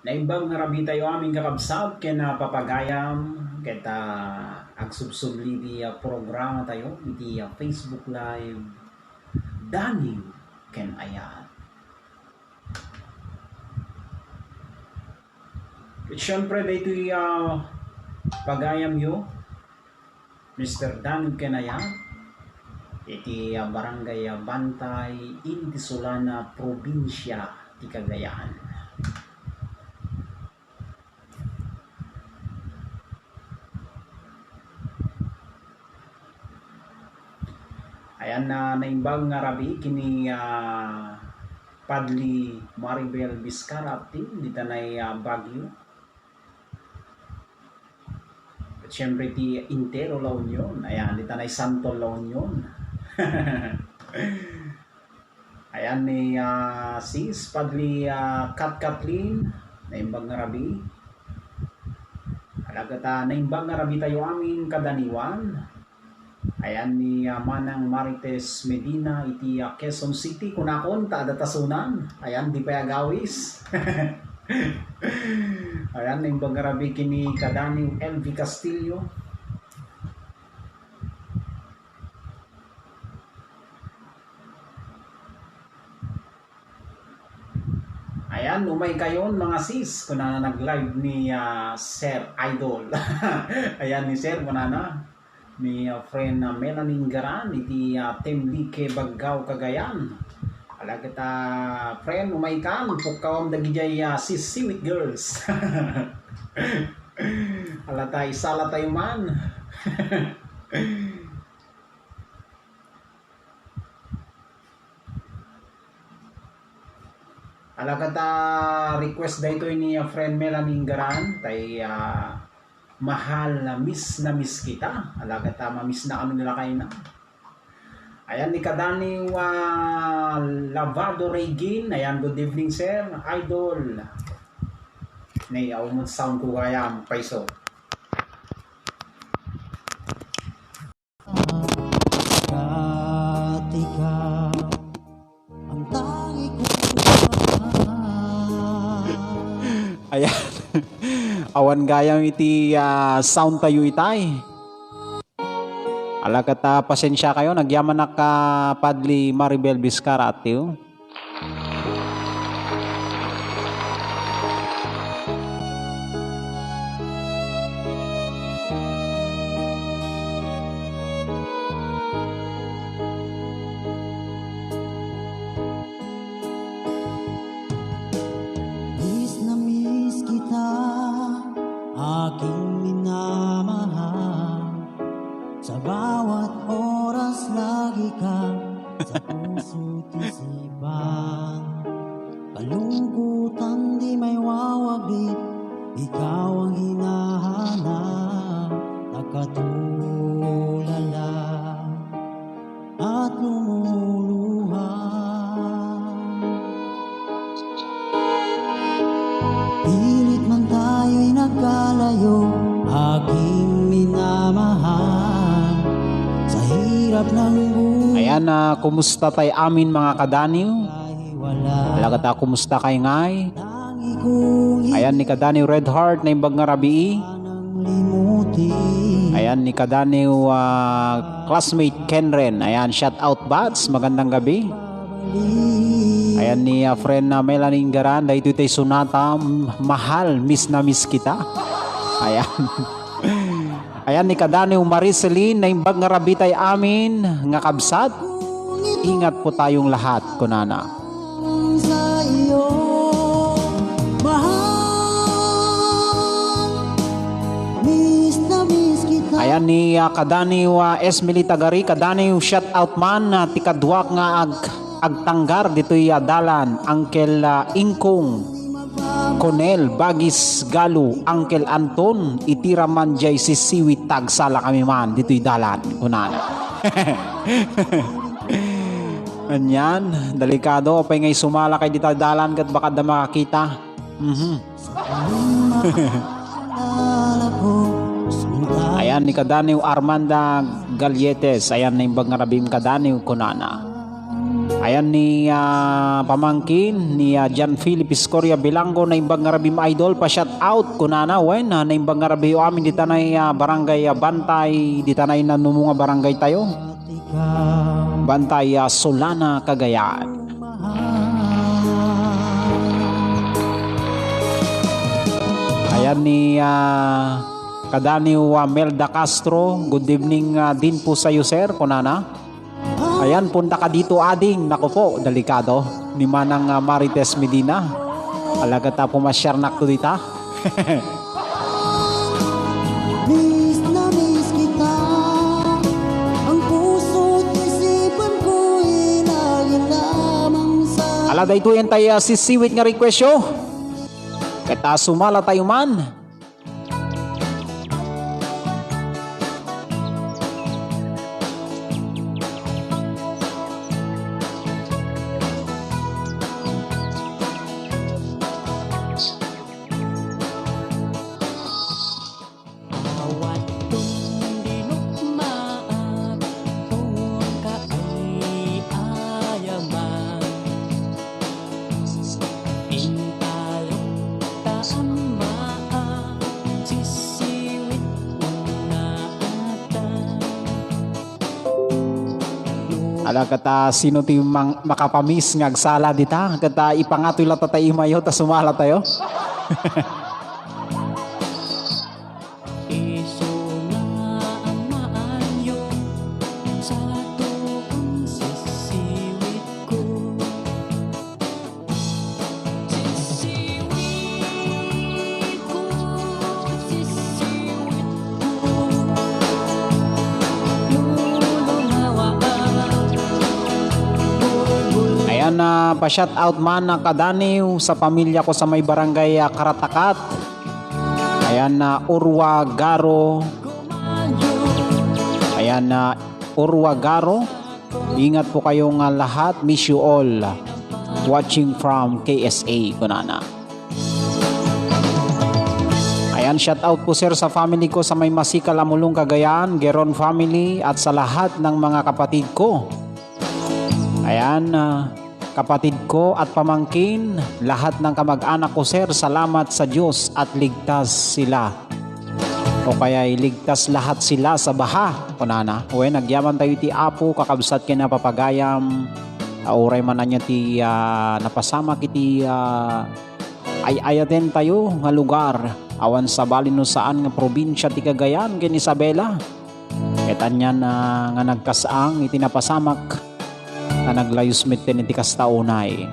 Naimbang nga rabi tayo aming kakabsat kaya napapagayam kita agsubsubli di programa tayo iti Facebook Live Daning ken ayat. At syempre dito pagayam yo Mr. Daning ken ayat iti barangay Bantay Intisolana probinsya ti Cagayan. Ayan na naimbang nga rabi kini Padli Maribel Vizcarra dita na Baguio. At syempre ti Intero La Union. Ayan, dita na Santo La Union. Ayan ni Sis Padli Kat Kathleen naimbang nga rabi. Alagata naimbang nga rabi tayo amin kadaniwan. Ayan ni Manang Marites Medina iti Quezon City kunakon ta adatasunan. Ayan di pa agawis. Ayan ning bagarabi kini kadani LV Castillo. Ayan, umay kayon mga sis kunana nag-live ni Sir Idol. Ayan ni Sir kunana ni friend na Melanie Garan iti Team Like Baggaw Cagayan. Ala kita friend umay kan pukawam dagijay sis Siwit Girls. Ala tay sala tayo man. Ala kata request dito ni friend Melanie Garan tay mahal na miss kita. Alaga tama miss na kami nila kayo na. Ayan ni kadani Lavado Regin. Ayan, good evening sir. Idol. Nay umod sound ko kaya paiso. Ayan. Awan gayang iti sound tayo itay. Ala kata pasensya kayo nagyaman na ka Padli Maribel Vizcarra atiyo. Aking minamahal, sa bawat oras lagi kang sa puso't isipan. Kalungkutan di may wawaglit, ikaw ang hinahanap. Nakatulala at lumuluha. Pilit man tayo'y nagkalayo, aking minamahal, sa hirap ng buhay. Ayan na kumusta tay amin mga kadaniw? Alaga ta kumusta kay ngay? Ayan ni kadaniw Red Heart na imbag nga rabi. Ayan ni kadaniw classmate Kenren. Ayan, shout out Bats, magandang gabi. Ayan ni friend na Melanie Garan, dahil ito'y sunata, mahal, miss na miss kita. Ayan. Ayan ni kadaniw Mariceline na imbag nga rabi tay amin nga kabsat. Ingat po tayong lahat kunana. Sa iyo, mahal, miss na miss kita. Ayan ni kadaniw Esmeli Tagari, kadaniw shout out man tikadwak nga agtanggar dito'y dalan Uncle Ingkong Conel Bagis Galu Uncle Anton itiraman jay si Siwit tagsala kami man dito'y dalan kunana. Anyan delikado apay ngay sumala kay dita dalan kat baka da makakita. Ayan ni kadaniw Armanda Galietes. Ayan na imbag nga rabim kadaniw kunana. Ayan ni pamangkin ni John Philip Iscoria Bilango na imbang ngarabim idol pa shout out kunana wen na imbang ngarabi amin di tanay barangay Bantay di tanay na numunga barangay tayo Bantay Solana Cagayan. Ayan ni Kadaniw Melda Castro, good evening din po sa iyo sir kunana. Ayan, punta ka dito ading. Naku po, delikado. Ni Manang Marites Medina. Alaga ta pumasyar nakto dita. Miss na miss kita. Ang puso't isipan ko'y lagi lamang sa Alada ito yan tayo sisiwit nga request yo. Kata sumala tayo man. Ala kata sino ti makapamis nga agsala dita kata ipangatoy la tatay mayo ta sumala tayo. Na pa-shout out man na Kadaniw sa pamilya ko sa may barangay Karatakat. Ayan na Urwa Garo. Ayan na Urwa Garo. Ingat po kayong lahat. Miss you all. Watching from KSA kunana. Ayan, shout out po sir sa family ko sa may Masika Lamulong Cagayan, Geron family at sa lahat ng mga kapatid ko. Ayan, kapatid ko at pamangkin, lahat ng kamag-anak ko sir, salamat sa Diyos at ligtas sila. O kaya iligtas lahat sila sa baha. Kunana, uwe, nagyaman tayo ti Apo, kakabsat kina papagayam, auray man na niya ti napasama kiti ay ayaten tayo nga lugar. Awan sa balin no saan nga probinsya ti Cagayan, ken Isabela. Etan yan nga nagkasaang itinapasamak na naglayos mitten iti kastaunay.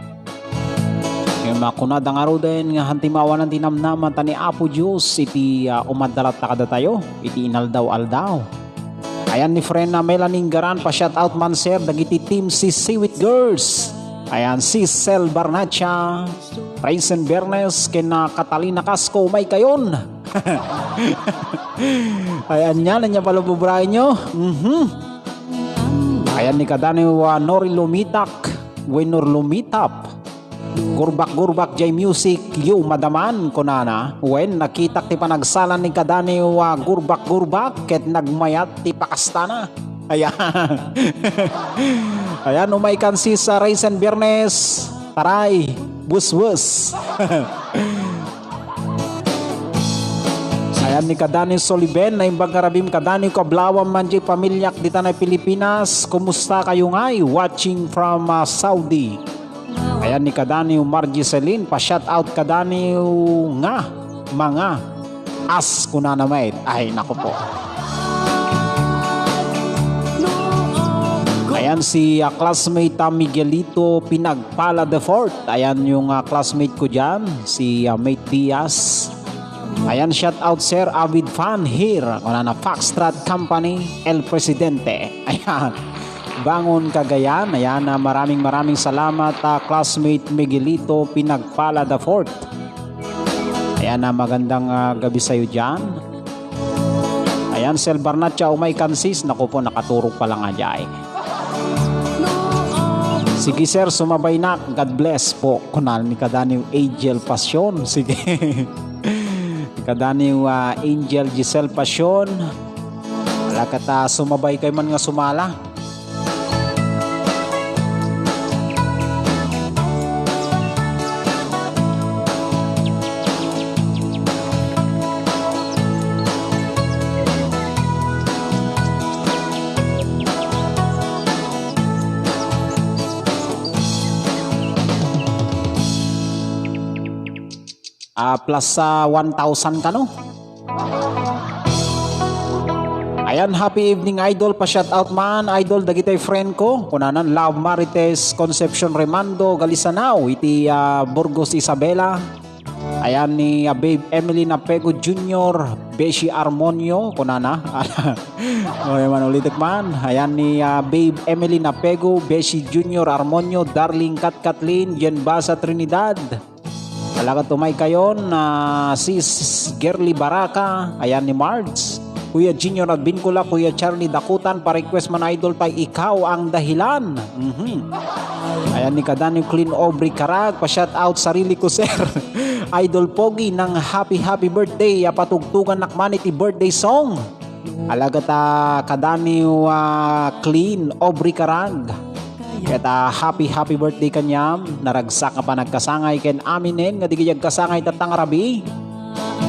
Yung makunad ang araw din nga hantimawan ng tinamnaman tani Apo Diyos iti umadalat takada tayo iti inaldaw-aldaw. Ayan ni friend na Melanie Garan pa shout out man sir dagiti team si Seaweed Girls. Ayan si Cel Barnacha, Raisen Bernes kina Catalina Casco may kayon. Ayan yan niya palububray nyo. Ayan ni Kadaniw Nori Lumitak, Wenor Lumitap, Gurbak Jay Music, Yu Madaman kunana. Wen nakitak ti panagsalan ni Kadaniw Gurbak ket nagmayat ti pakastana. Ayan. Ayan umay kansi sa Raisen Bernes. Taray, bus. Ayan ni Kadaniw Soliben na imbang karabim Kadaniw Kablawam manjay pamilyak di tanay Pilipinas. Kumusta kayo ngay? Watching from Saudi. Ayan ni Kadaniw Margie Celine pa shout out Kadaniw nga mga as kunana mate. Ay nako po. Ayan si classmate Miguelito Pinagpala the Fourth. Ayan yung classmate ko dyan, si Mate Diaz. Ayan, shout out sir, avid fan here. Kuna na Foxtrot Company, El Presidente. Ayan, Bangon Cagayan. Ayan, maraming salamat classmate Miguelito Pinagpala the Fourth. Ayan, magandang gabi sa'yo dyan. Ayan, Cel Barnacha, umay kansis. Naku po, nakaturog pa lang ajay. Sige sir, sumabay na. God bless po. Kunal ni Kadaniw Angel Passion. Sige. Kadaniw Angel Giselle Passion. Wala kata sumabay kay man nga sumala. plus 1,000 ka no. Ayan, happy evening idol, pa shout out man idol dagitay friend ko kunanan Love Marites Concepcion Remando Galisanao iti Burgos Isabela. Ayan ni Babe Emily Napego Jr. Beshi Armonio kunana. Oy man ulit man. Ayan ni Babe Emily Napego Beshi Jr. Armonio Darling Kat Kathleen Jen Basa Trinidad. Talaga tumay kayon sis Gerly Baraka. Ayan ni Marge Kuya Junior at Bincula, Kuya Charlie Dakutan, pa-request man idol tayo, ikaw ang dahilan. Ayan ni Kadani Clean Aubrey Karag, pa-shout out sarili ko sir. Idol Pogi ng happy birthday, patugtugan nakman iti birthday song. Alaga ta Kadani Clean Aubrey Karag. Kaya happy birthday kanyam, naragsak ka pa nagkasangay ken aminen, nga digiyag kasangay tatang rabi.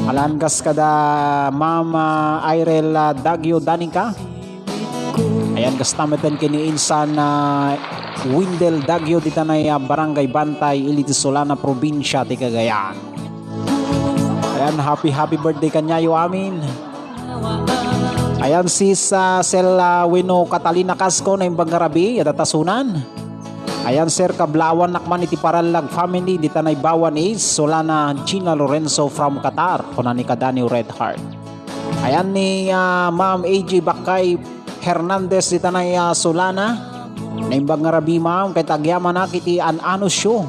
Alangas kada Mama Irel Dagyo Danica. Ayan kastameten kini insan Windel Dagyo dita na Barangay Bantay Iliti Solana Probinsya ti Cagayan. Ayan happy birthday kanyayo amin. Ayan sis Sel Wino Catalina Casco na imbang garabi at atasunan. Ayan sir kablawan nakman iti Paralag family dita na Bawan is Solana Gina Lorenzo from Qatar kunan ni Kadani Red Heart. Ayan ni Ma'am AJ Bakay Hernandez dita na Solana na imbang ngarabi ma'am kay tagyaman na kiti ano show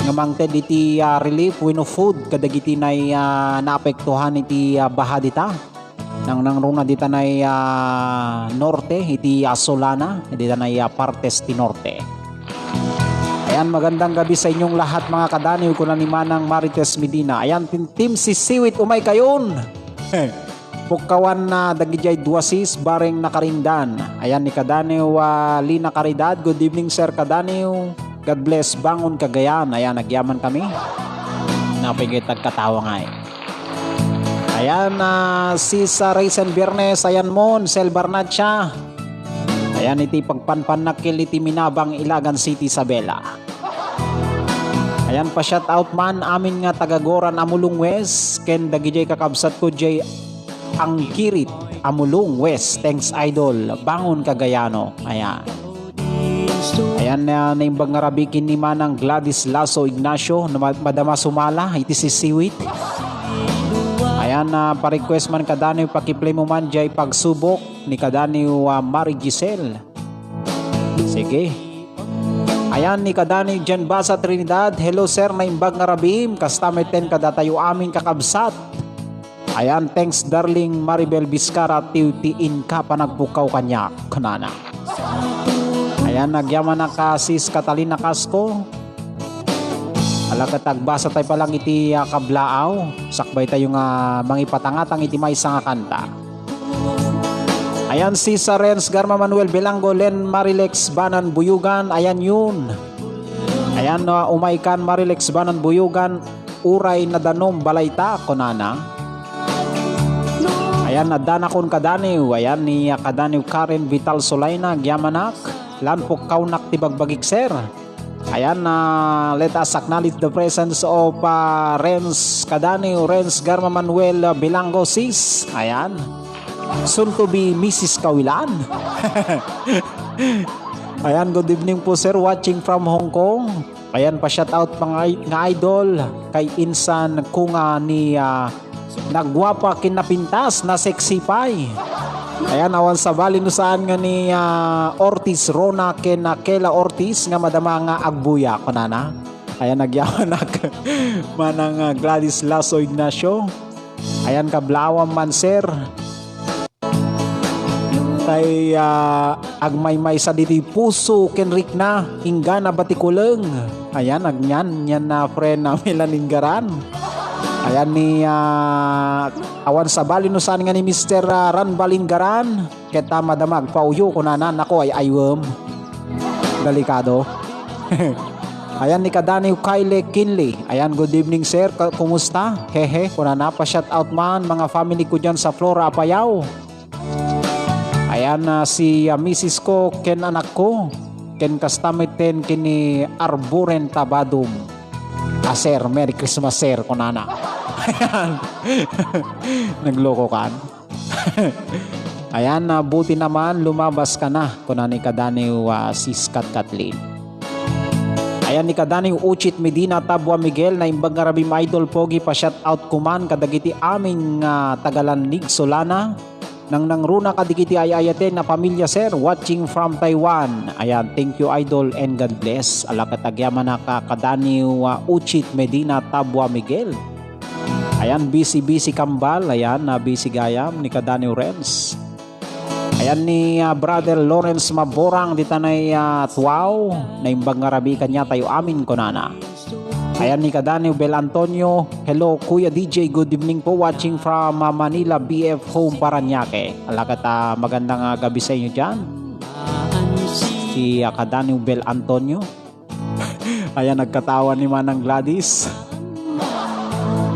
nga mangted iti relief wino food kadagiti na naapektuhan iti baha dita nang runa dita na norte iti Solana dita na partes ti norte. Ayan, magandang gabi sa inyong lahat mga kadaniw ko na ni Manang Marites Medina. Ayan, team si Siwit umay kayon. Pukawan na dagijay duasis bareng nakarindan. Ayan ni Kadaniw Lina Caridad. Good evening sir Kadaniw. God bless Bangon Cagayan. Ayan, nagyaman kami. Napigitag katawa nga eh. Ayan, si sa Raisin Biernes. Ayan mon, Sel Barnacha. Ayan iti pagpanpanakil iti Minabang Ilagan City Isabela. Ayan pa shout out man amin nga tagagoran Amulong West ken dagijay kakabsat ko jay ang Kirit Amulong West. Thanks idol Bangon Cagayano. Ayan. Ayan na naimbang ngarabikin ni Manang Gladys Lasso Ignacio na madama sumala iti si Siwit. Ayan pa-request man Kadaniw pakiplay mo man jay pagsubok ni Kadaniw Mari Giselle. Sige. Ayan ni Kadaniw Jen Basa Trinidad. Hello sir na imbag nga rabim. Kastameten kadatayo amin kakabsat. Ayan thanks darling Maribel Vizcara tiutiin ka pa nagpukaw kanya kanana. Ayan nagyaman na ka sis Catalina Casco. Alaga tagbasa tayo palang iti kablaaw. Sakbay tayo nga mangipatangatang iti may nga kanta. Ayan si Renz Garma Manuel Belango Len Marilex Banan Buyugan. Ayan yun. Ayan umaikan Marilex Banan Buyugan. Uray na danom balayta konana. Ayan nadana kon Kadaniw. Ayan ni Kadaniw Karen Vital Solaina Gyamanak. Lanpok kaunak tibagbagik sir. Ayan let us acknowledge the presence of Renz Kadaniw, Renz Garma Manuel Belango sis. Ayan. Soon to be Mrs. Kawilan. Ayan, good evening po sir watching from Hong Kong. Ayan pa shout out mga idol kay insan kunga ni nagwapa kinapintas na sexy pie. Ayan awan sa bali no saan nga ni Ortiz Rona ken Kela Ortiz nga madama nga agbuya kanana. Ayan nagyaman manang Gladys Lasso Ignacio. Ayan kablawam man sir. Tay agmay-may sa diti puso kenrik na ingga na batikuleng. Ayan agyan yan na friend na Melaninggaran. Ayan ni awan sa bali no saan nga ni Mr. Ran Balinggaran keta madamag pauyo kunanan nako ay aywem. Delikado. Ayan ni Kadaniw Kyle Kinley. Ayan good evening sir. Kumusta? Hehe kunana pa shout out man mga family ko dyan sa Flora Apayao. Ayan si Mrs. ko ken anak ko ken kastamiten kini Arboren Tabadum. sir, Merry Christmas sir, kunana. Ayan. Nagloko kan. Ayan, buti naman lumabas ka na kunani kadaniw Siskat Kathleen. Ayan ni kadaniw Uchit Medina Tabwa Miguel na imbag nga rabim idol pogi pa shout out kuman kadagiti aming Tagalanlig Solana. Nang nangruna kadagiti ayayaten na pamilya sir watching from Taiwan. Ayan, thank you idol and God bless. Ala katagyaman na kadaniw Uchit Medina Tabwa Miguel. Ayan, busy kambal. Ayan, busy gayam ni kadaniw Renz. Ayan ni brother Lawrence Maborang di tanay tuaw na imbag nga rabi kanya tayo amin konana. Ayan ni kadaniw Bel Antonio. Hello Kuya DJ, good evening po watching from Manila BF Home Paranaque. Alakat magandang gabi sa inyo dyan. Si kadaniw Bel Antonio. Ayan, nagkatawa ni Manang Gladys.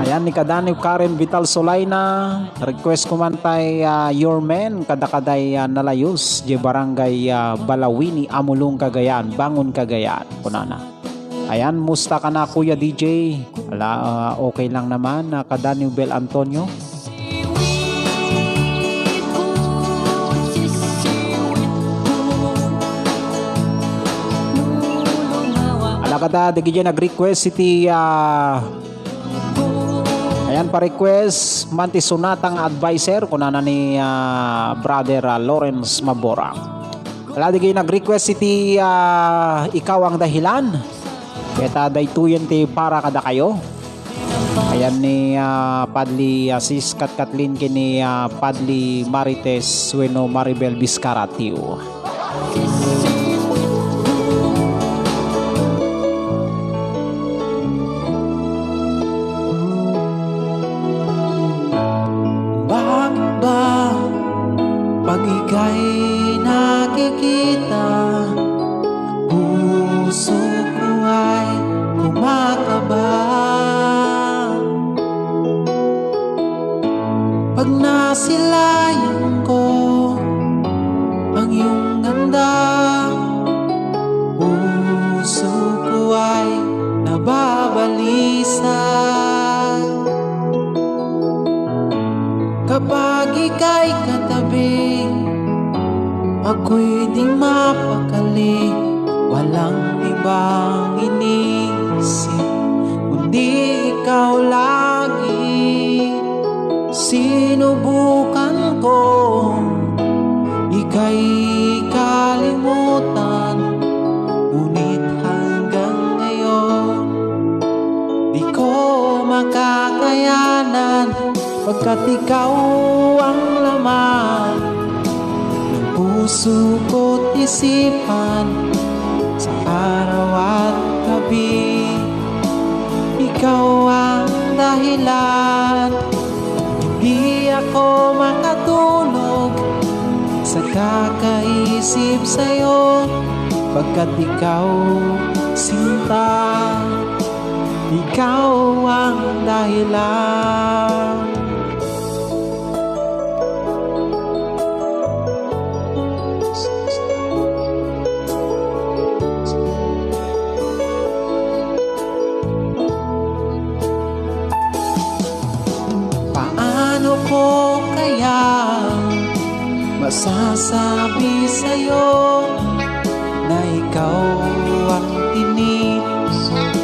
Ayan ni kadaniw Karen Vital Solayna. Request ko man tay your men kadakaday nalayos di barangay Balawini Amulong Cagayan, Bangon Cagayan kunana. Ayan, musta ka na Kuya DJ? Ala, okay lang naman kadaniw Bel Antonio. Ala kada digi nag-request iti ayan pa-request manti sunatang advisor kunana ni brother Lawrence Maborang. Ala digi nag-request iti ikaw ang dahilan. Kaya daytuyan ti para kada kayo. Ayan ni Padli Siskat Kathleen kini Padli Marites Sueno Maribel Biscaratiu. Bakit ba pag ika'y nakikita, puso ko ay kumakaba? Pag nasilayan ko ang iyong ganda, puso ko ay nababalisa. Kapag ika'y katabi, ako'y di mapakali. Walang ibang inisip, kundi ikaw lagi. Sinubukan ko, ika'y kalimutan, ngunit hanggang ngayon di ko makakayanan. Pagkat ikaw ang laman ng puso ko't isipan, sa araw at gabi ikaw ang dahilan. Hindi ako makatulog sa kakaisip sa'yo, pagkat ikaw sinta, ikaw ang dahilan. Paano ko kaya masasabi sa'yo na ikaw ang tinisok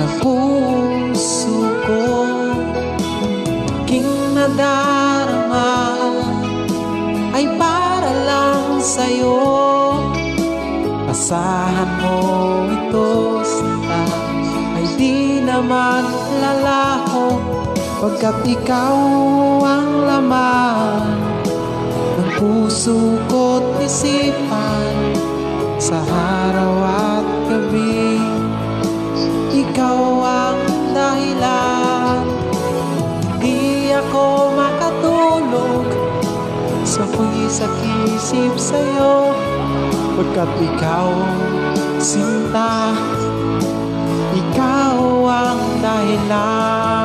ng puso ko? Aking nadarama ay para lang sa'yo. Asahan mo ito sinta, ay di naman lalaho, pagkat ikaw ang laman ng puso ko't isipan, sa araw at gabi ikaw ang dahilan. Di ako makatulog sa pag-isip sa'yo, pagkat ikaw sinta, ikaw ang dahilan.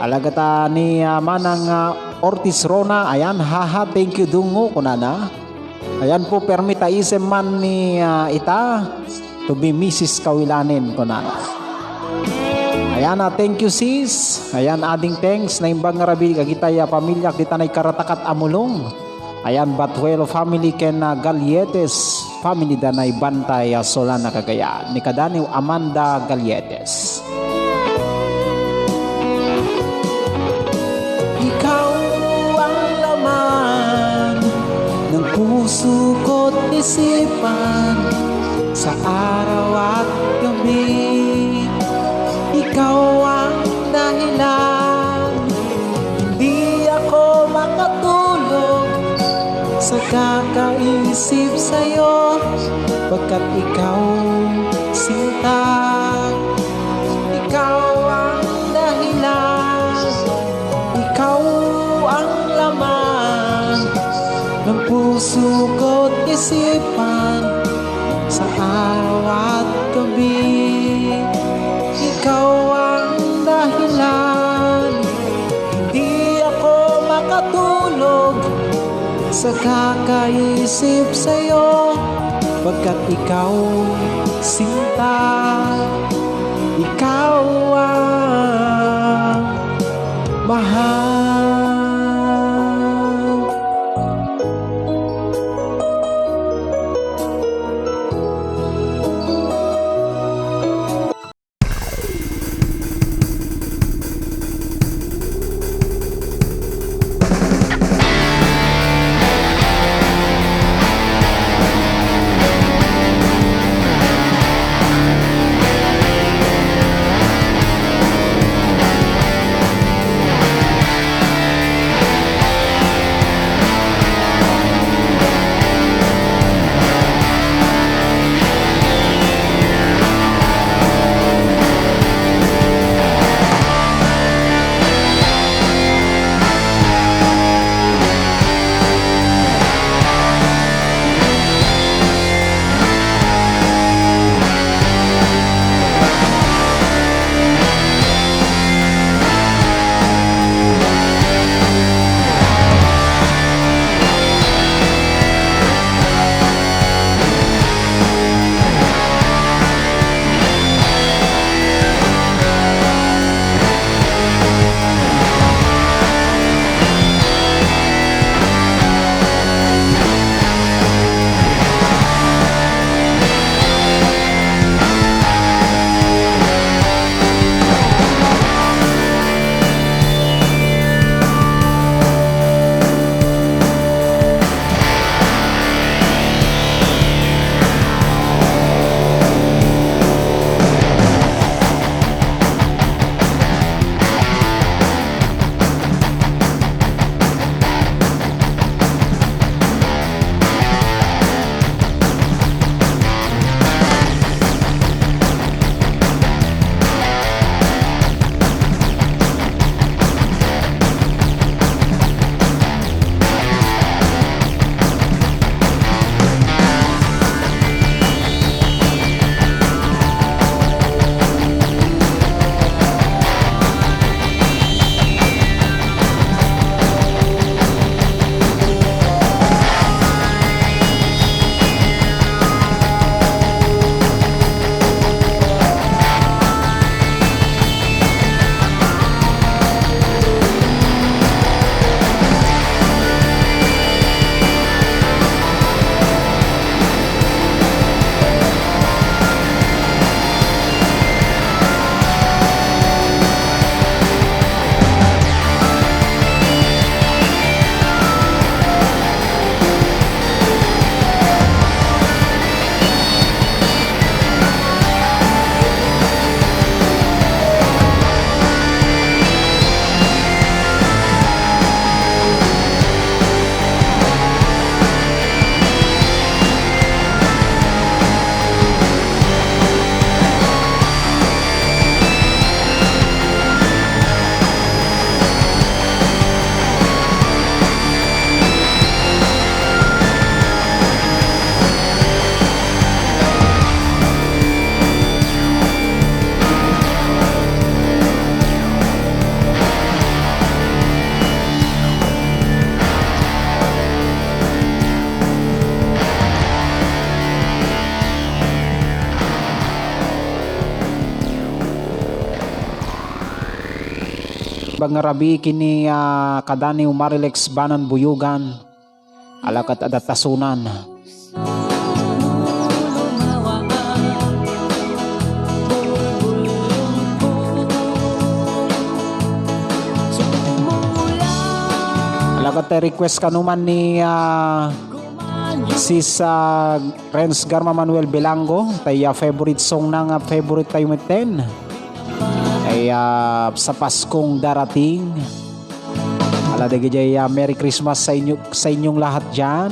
Alagata ni Manang Ortiz Rona. Ayan, haha, thank you dungo kunana. Ayan po, permita isem man ni ita to be Mrs. Kawilanin ko na. Ayan na, thank you sis. Ayan, ading thanks na imbang nga rabi kagitaya pamilya kita na ikaratakat amulong. Ayan, Batuelo family ken Galietes family danay bantay Solana Cagayan ni kadaniw Amanda Galietes. Ikaw ang laman ng puso ko't isipan sa araw at gabi. Ikaw ang dahilan, hindi ako makatulog sa kakaisip sa'yo, pagkat ikaw sinta. Ikaw ang dahilan, ikaw ang laman ng puso ko't isipan sa araw at gabi. Ikaw ang dahilan, hindi ako makatulog sa kakaisip sa'yo, pagkat ikaw sinta. Ikaw ang mahal. bangarabi kini kadani Marilex Banan Buyugan alakat adatasunan. Alakat request kanuman ni sis Renz Garma Manuel Belango tay favorite song ng favorite tayo mit 10 ay sa Paskong darating. Aladagay Merry Christmas sa inyong lahat dyan.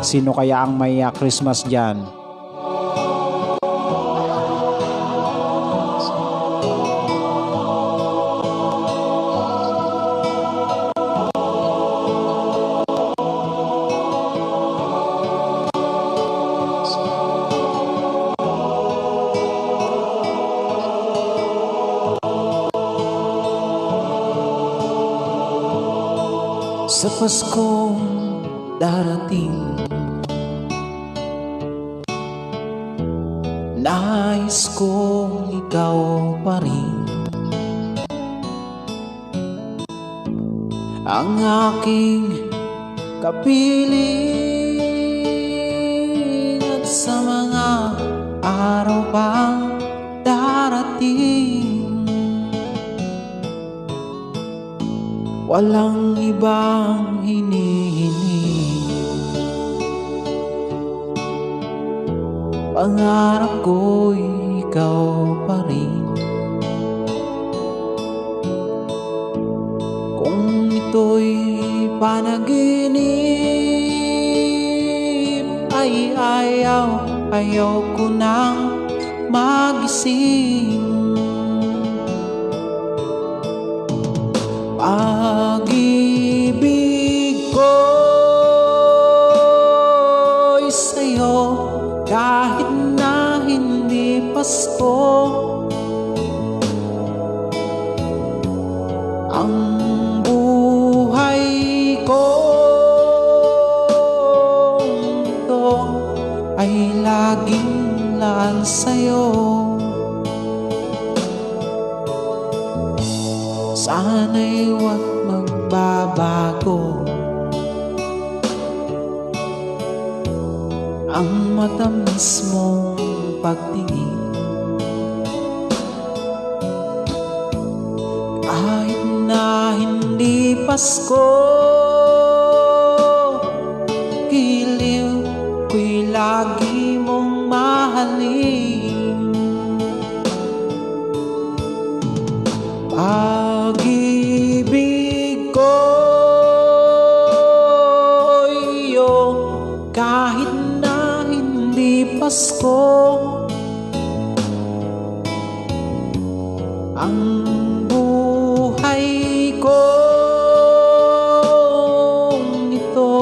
Sino kaya ang may Christmas dyan? Sa Paskong darating, nais kong ikaw pa rin ang aking kapiling, at sa mga araw pang darating walang ibang hinihiling. Pangarap ko'y ikaw pa rin. Kung ito'y panaginip, ay ayaw ko nang magising. Pag-ibig ko'y sa'yo kahit na hindi Pasko. Ang buhay ko ito ay laging laan sa'yo. Sana'y huwag magbabago ang matamis mong pagtingin. Kahit na hindi Pasko, giliw ko'y lagi mong mahalin. Pag-ibig ko iyo kahit na hindi Pasko. Ang buhay ko ito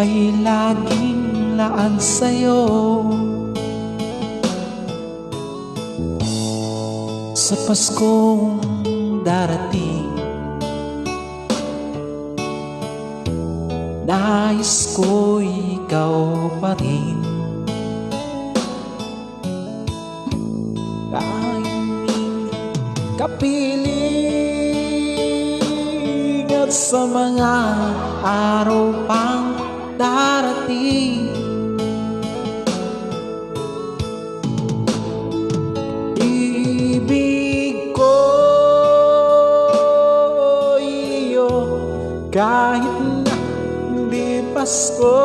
ay laging laan sa'yo. Sa Paskong darating, nais ko ikaw pa rin. Kahit kapiling, at sa mga araw pang darating, ibig ko iyo kahit na hindi Pasko.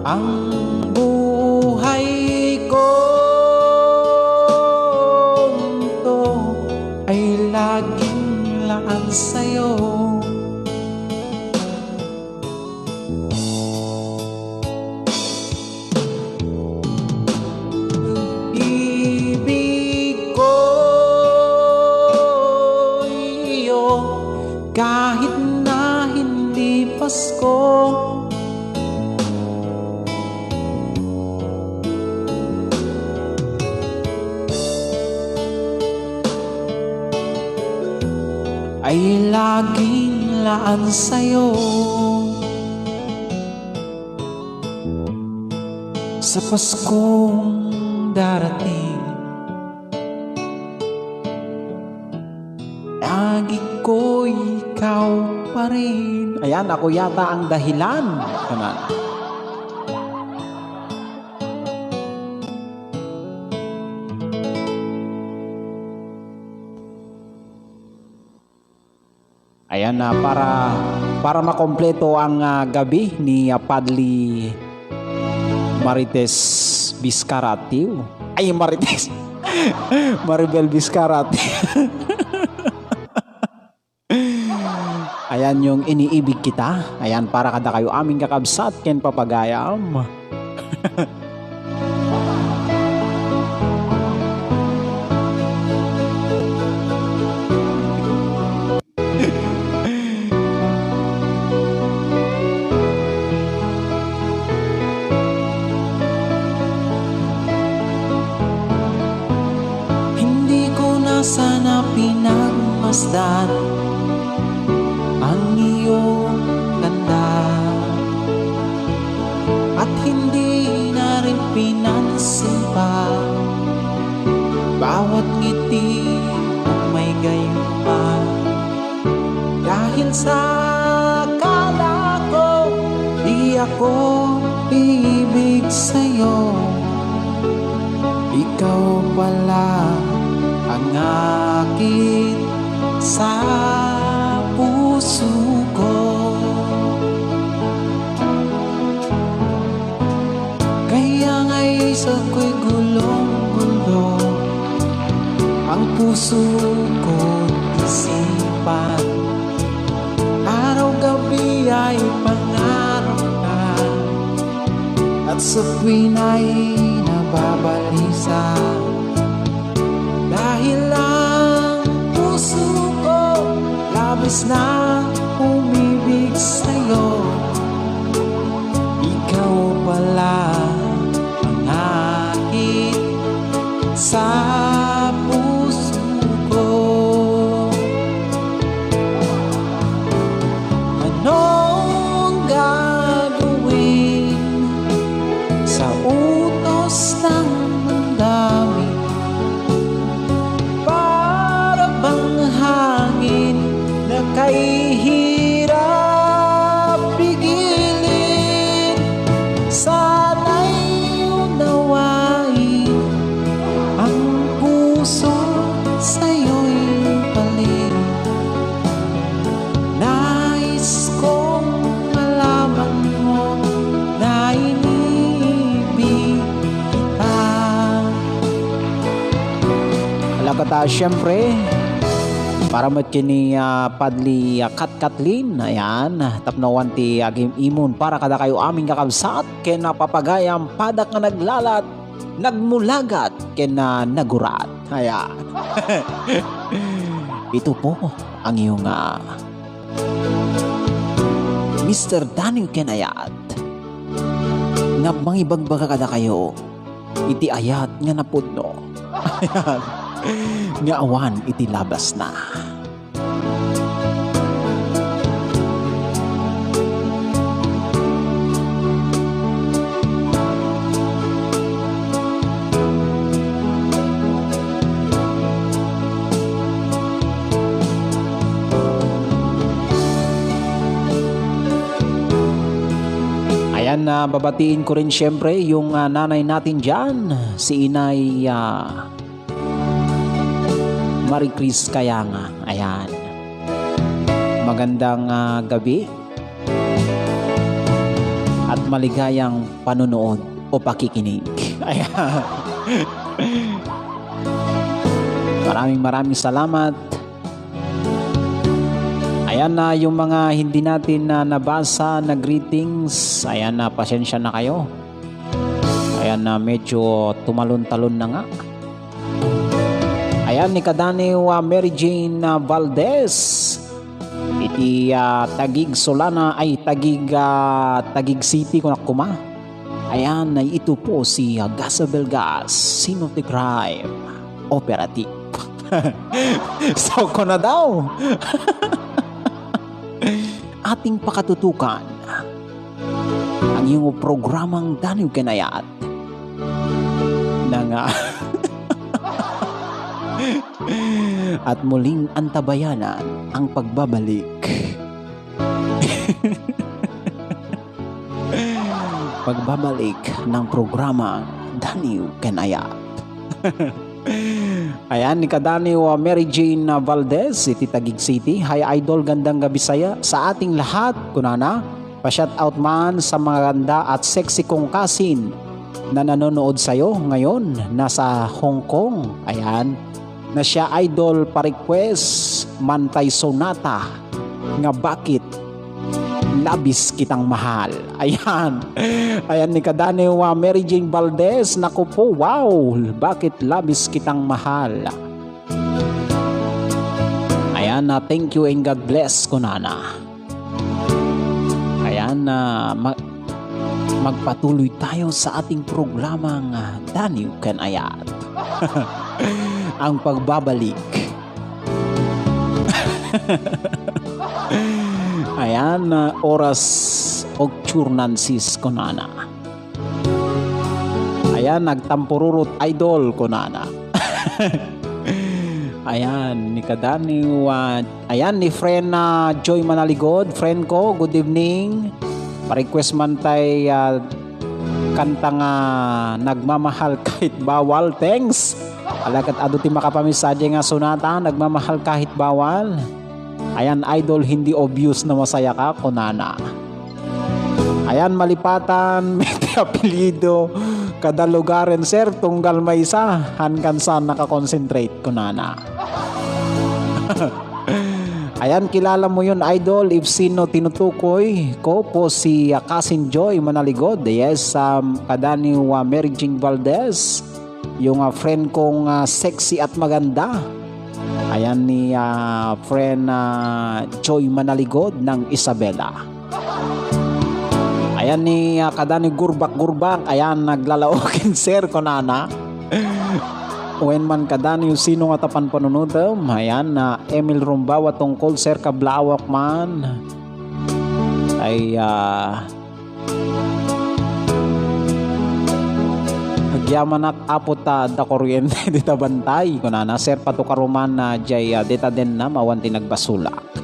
Ang buhay ko ito ay laging laan sa'yo. Ibig ko iyo kahit na hindi Pasko. Ay laging laan sa'yo. Sa Paskong darating, lagi ko ikaw pa rin. Ayan, ako yata ang dahilan. Kanan. Ayan na para makompleto ang gabi ni Padli Marites Biscaratiu. Ay, Marites. Maribel Biscarati. Ayan yung iniibig kita. Ayan, para kada kayo aming kakabsat ken papagayam. Hindi ko na sana pinagmasdan ang iyong ganda, at hindi na rin pinansin pa bawat ngiti kung may gayon pa. Dahil sa akala ko di ako ibig sa'yo, ikaw pala ang akin sa puso ko. Kaya nga'y sa ko'y gulong-gulo, ang puso ko isipan. Araw-gabi ay pangarap ka, at sa tuwin ay nababalisa. Dahil ang puso ko labis na umibig sa'yo, ikaw pala ang akin sa puso ko. Anong gagawin sa utos ng damdamin? Para bang hangin na kay hirap pigilin. Sana'y unawain ang puso sa'yo'y paling. Nais kong malaman mo na inibig kita. Alagata, syempre, para mat kini Padli Katlin. Ayan, tapnawan ti agim imun para kada kayo aming kakabsat ken napapagayam padak nga naglalat, nagmulagat ken nagurat. Ayan. Ito po ang iyong Mr. Daniel Kenayat. Nga mangibagbaga kada kayo iti ayat nga napudno. Ayan. Nga awan iti labas na. Ayan, babatiin ko rin syempre yung nanay natin dyan, si Inay Marie Chris Kayanga. Ayan. Magandang gabi at maligayang panonood o pakikinig. Ayan. Maraming salamat. Ayan na yung mga hindi natin nabasa na greetings. Ayan na, pasensya na kayo. Ayan na, medyo tumalon-talon na nga. Ayan ni Kadani Mary Jane Valdez. Iti Tagig Solana ay Tagig City kung akuma. Ayan ay ito po si Gasabel Gas, Scene of the Crime Operative. So ko na daw. Ating pakatutukan ang iyong programang Daniel Kenayat ng At muling antabayanan ang pagbabalik. Pagbabalik ng programa Daniw Ken Ayat. Ayan, ni Kadaniw Mary Jane Valdez, iti Taguig City. Hi Idol, gandang gabi saya sa ating lahat. Kunana, pa-shout out man sa mga ganda at sexy kong kasin na nanonood sa'yo ngayon. Nasa Hong Kong. Ayan, na siya Idol pa-request Mantay Sonata nga bakit labis kitang mahal. Ayan. Ayan ni Kadaniw Mary Jane Valdez. Naku po, wow. Bakit labis kitang mahal? Ayan, thank you and God bless, kunana. Ayan, magpatuloy tayo sa ating programang Daniw Ken Ayat. Ang pagbabalik. Ayan, oras og churnansis kunana. Ayan, nagtampururot Idol kunana. Ayan, ni Kadaniw. Ayan, ni friend Joy Manaligod. Friend ko, good evening. Pa-request man tay kanta nga nagmamahal kahit bawal. Thanks. Alakat ado ti makapamisadya nga sonata, nagmamahal kahit bawal. Ayan, Idol, hindi obvious na masaya ka, kunana. Ayan, malipatan, may apelyido, kada lugaran, sir, tunggal may isa, hanggang saan nakakonsentrate, kunana. Ayan, kilala mo yun, Idol, if sino tinutukoy ko po si Cousin Joy Manaligod. Yes, Kadaniw Mary Jane Valdez, yung friend kong sexy at maganda. Ayan ni friend Joy Manaligod ng Isabela. Ayan ni Kadaniw Gurbak. Ayan, naglalaokin sir kunana. When man Kadaniw sino nga tapan panunutom. Ayan Emil Rumbawa tungkol sir kablawak man. Ay Yaman at apot da kuryente dita bantay kunana sir patukaruman na jay dita den na mawanti nagbasulak.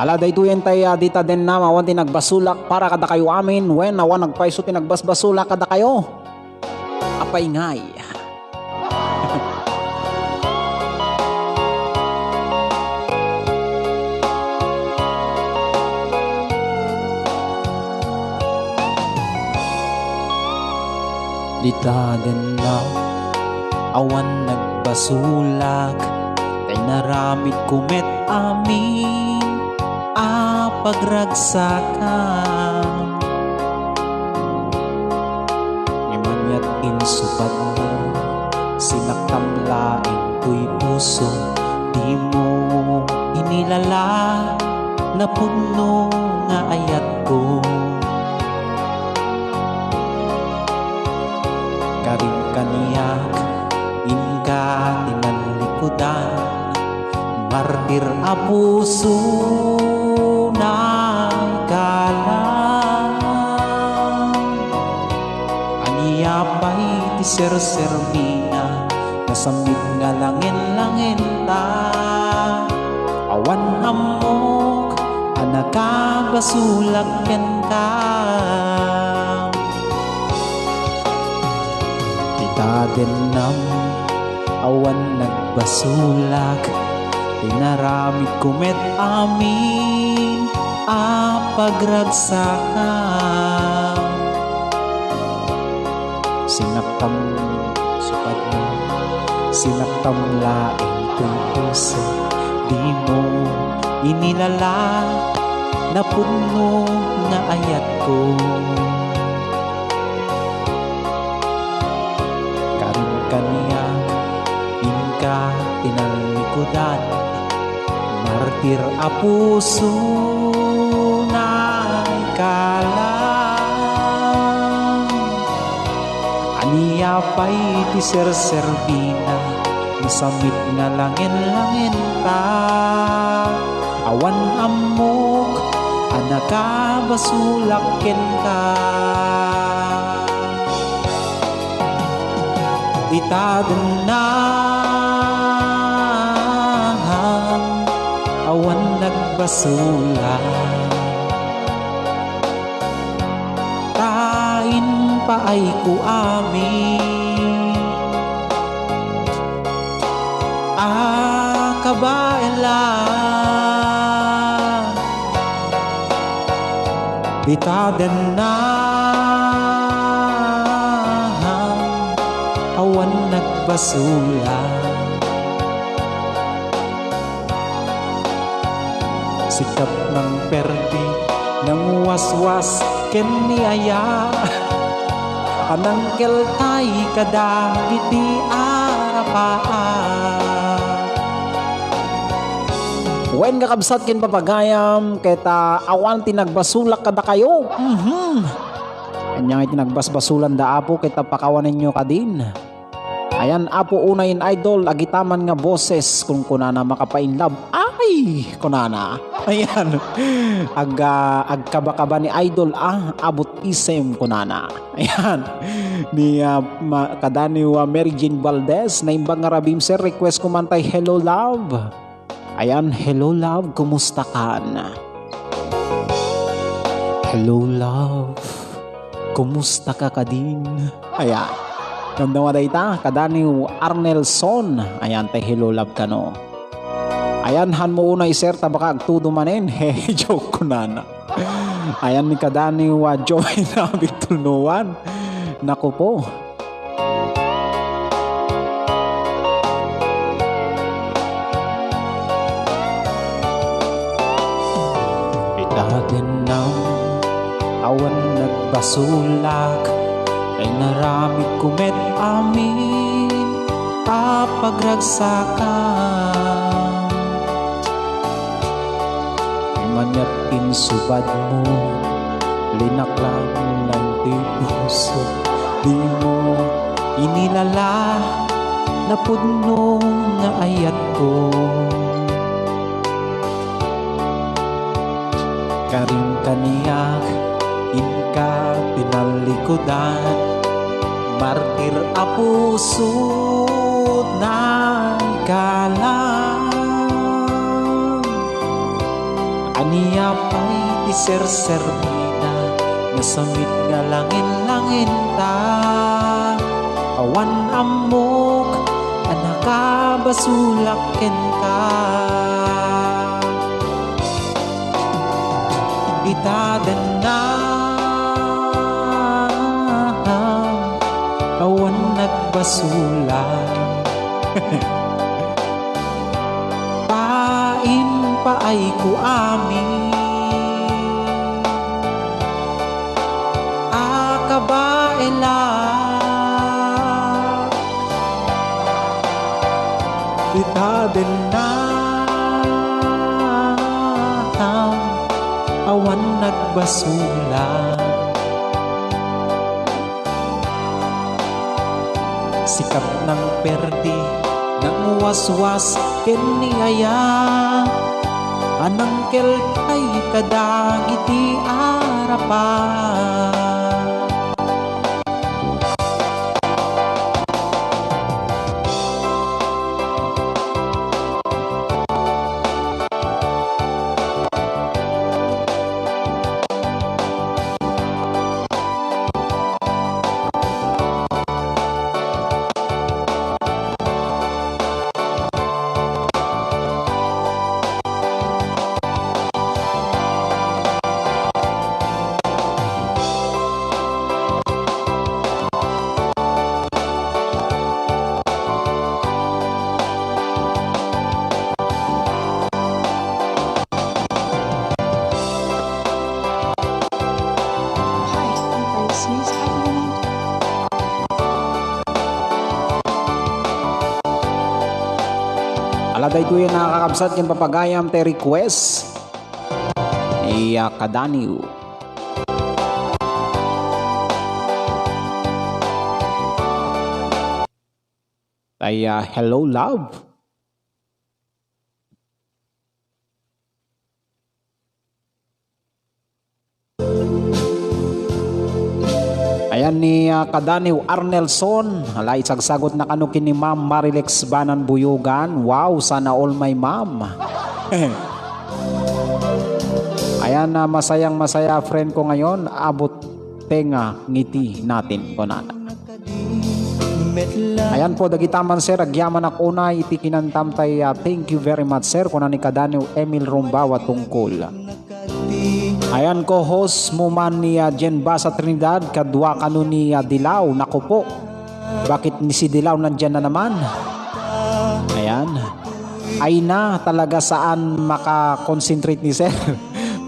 Ala dayto yan tay dita den na mawanti nagbasulak para kada kayo amin when awan nagpaiso ti nagbasbasulak kada kayo. Apay ngay. Dita den na awan nagbasulak kay naramid kumet amin pagragsakan imanyat insupad mo sinaktamlain ko'y puso di mo inilala na puno nga ayat ko karing kaniyak inka tinanlikudan martir a puso aniyapay ti ser-sermina nasamit nga langin-langin ta awan amok anakabasulak ken ka kita den nam awan nagbasulak tinaramid kumet amin pagragsakan sinaktam supad mo sinaktam laing ko'y puso di mo inilala na puno nga ayat ko karin kaniya inka tinalikudan martir a puso kalang aniya pay ti serserpina, misamit nga langin-langin ta. Awan amok, anaka basulakin ka. Itaden na awan nagbasula, tain pa ay ku amin. Kabaela itaden na awan nagbasula, sikap ng perdi ng waswas ken niaya, anang keltay kada iti arapaan. Wen kakabsat ken papagayam keta awan tinagbasulak kada kayo. Anyang itinagbasbasulan da apo kita pakawanin nyo kadin. Ayan apo unayin idol agitaman nga boses kung kunana makapainlab. Ay kunana. Ayan agkabakaba ni idol abot isem kunana. Ayan ni kadani wa Mary Jane Valdez na imbang nga rabim sir request kumantay hello love. Ayan hello love kumusta ka na? Hello love kumusta ka kadin? Ayan. Kamdawa dayta kadani Arnelson. Ayan tay hello love ka no. Ayan han mo una sir tabaka agtudo manen. He joke ko nana. Ayan ni kadani wa Joy na bitulnuan. Nako po. Itaden na awan nagbasulak, ay narami kumet amin papagragsakan. Imanyat pinsubad mo, linaklang ng di puso, di mo inilala na pudno nga ayat ko. Karing kaniyak inka pinalikodan, martir a pusod na ikalang. Aniya pa'y ti serserpina, nasamit nga langin-langin ta. Awan amok, anaka basulakin ka. Itaden na awan nagbasula, pain pa ay ku amin. Kabaela itaden na awan nagbasula, sikap ng perdi ng waswas ken niaya, anang kelkay kadagiti arapan. Aladay ko yung nakakabsat yung papagayam te request ni Kadaniw. Tay hello love. Ayan ni Kadaniw Arnelson. Alay sagsagot na kanukin ni Ma'am Marilex Banan Buyugan. Wow, sana all my ma'am. Ayan na masayang masaya friend ko ngayon. Abot tenga ngiti natin ko nana. Ayan po dagitaman sir agyaman ako na iti kinantam tay thank you very much sir kuna ni Kadaniw Emil Rombawa tungkol. Ayan ko host mo man ni Jen Basa Trinidad kadwa kanu ni Dilaw. Naku po, bakit ni si Dilaw nandyan na naman? Ayan, ay na talaga saan makakonsentrate ni sir.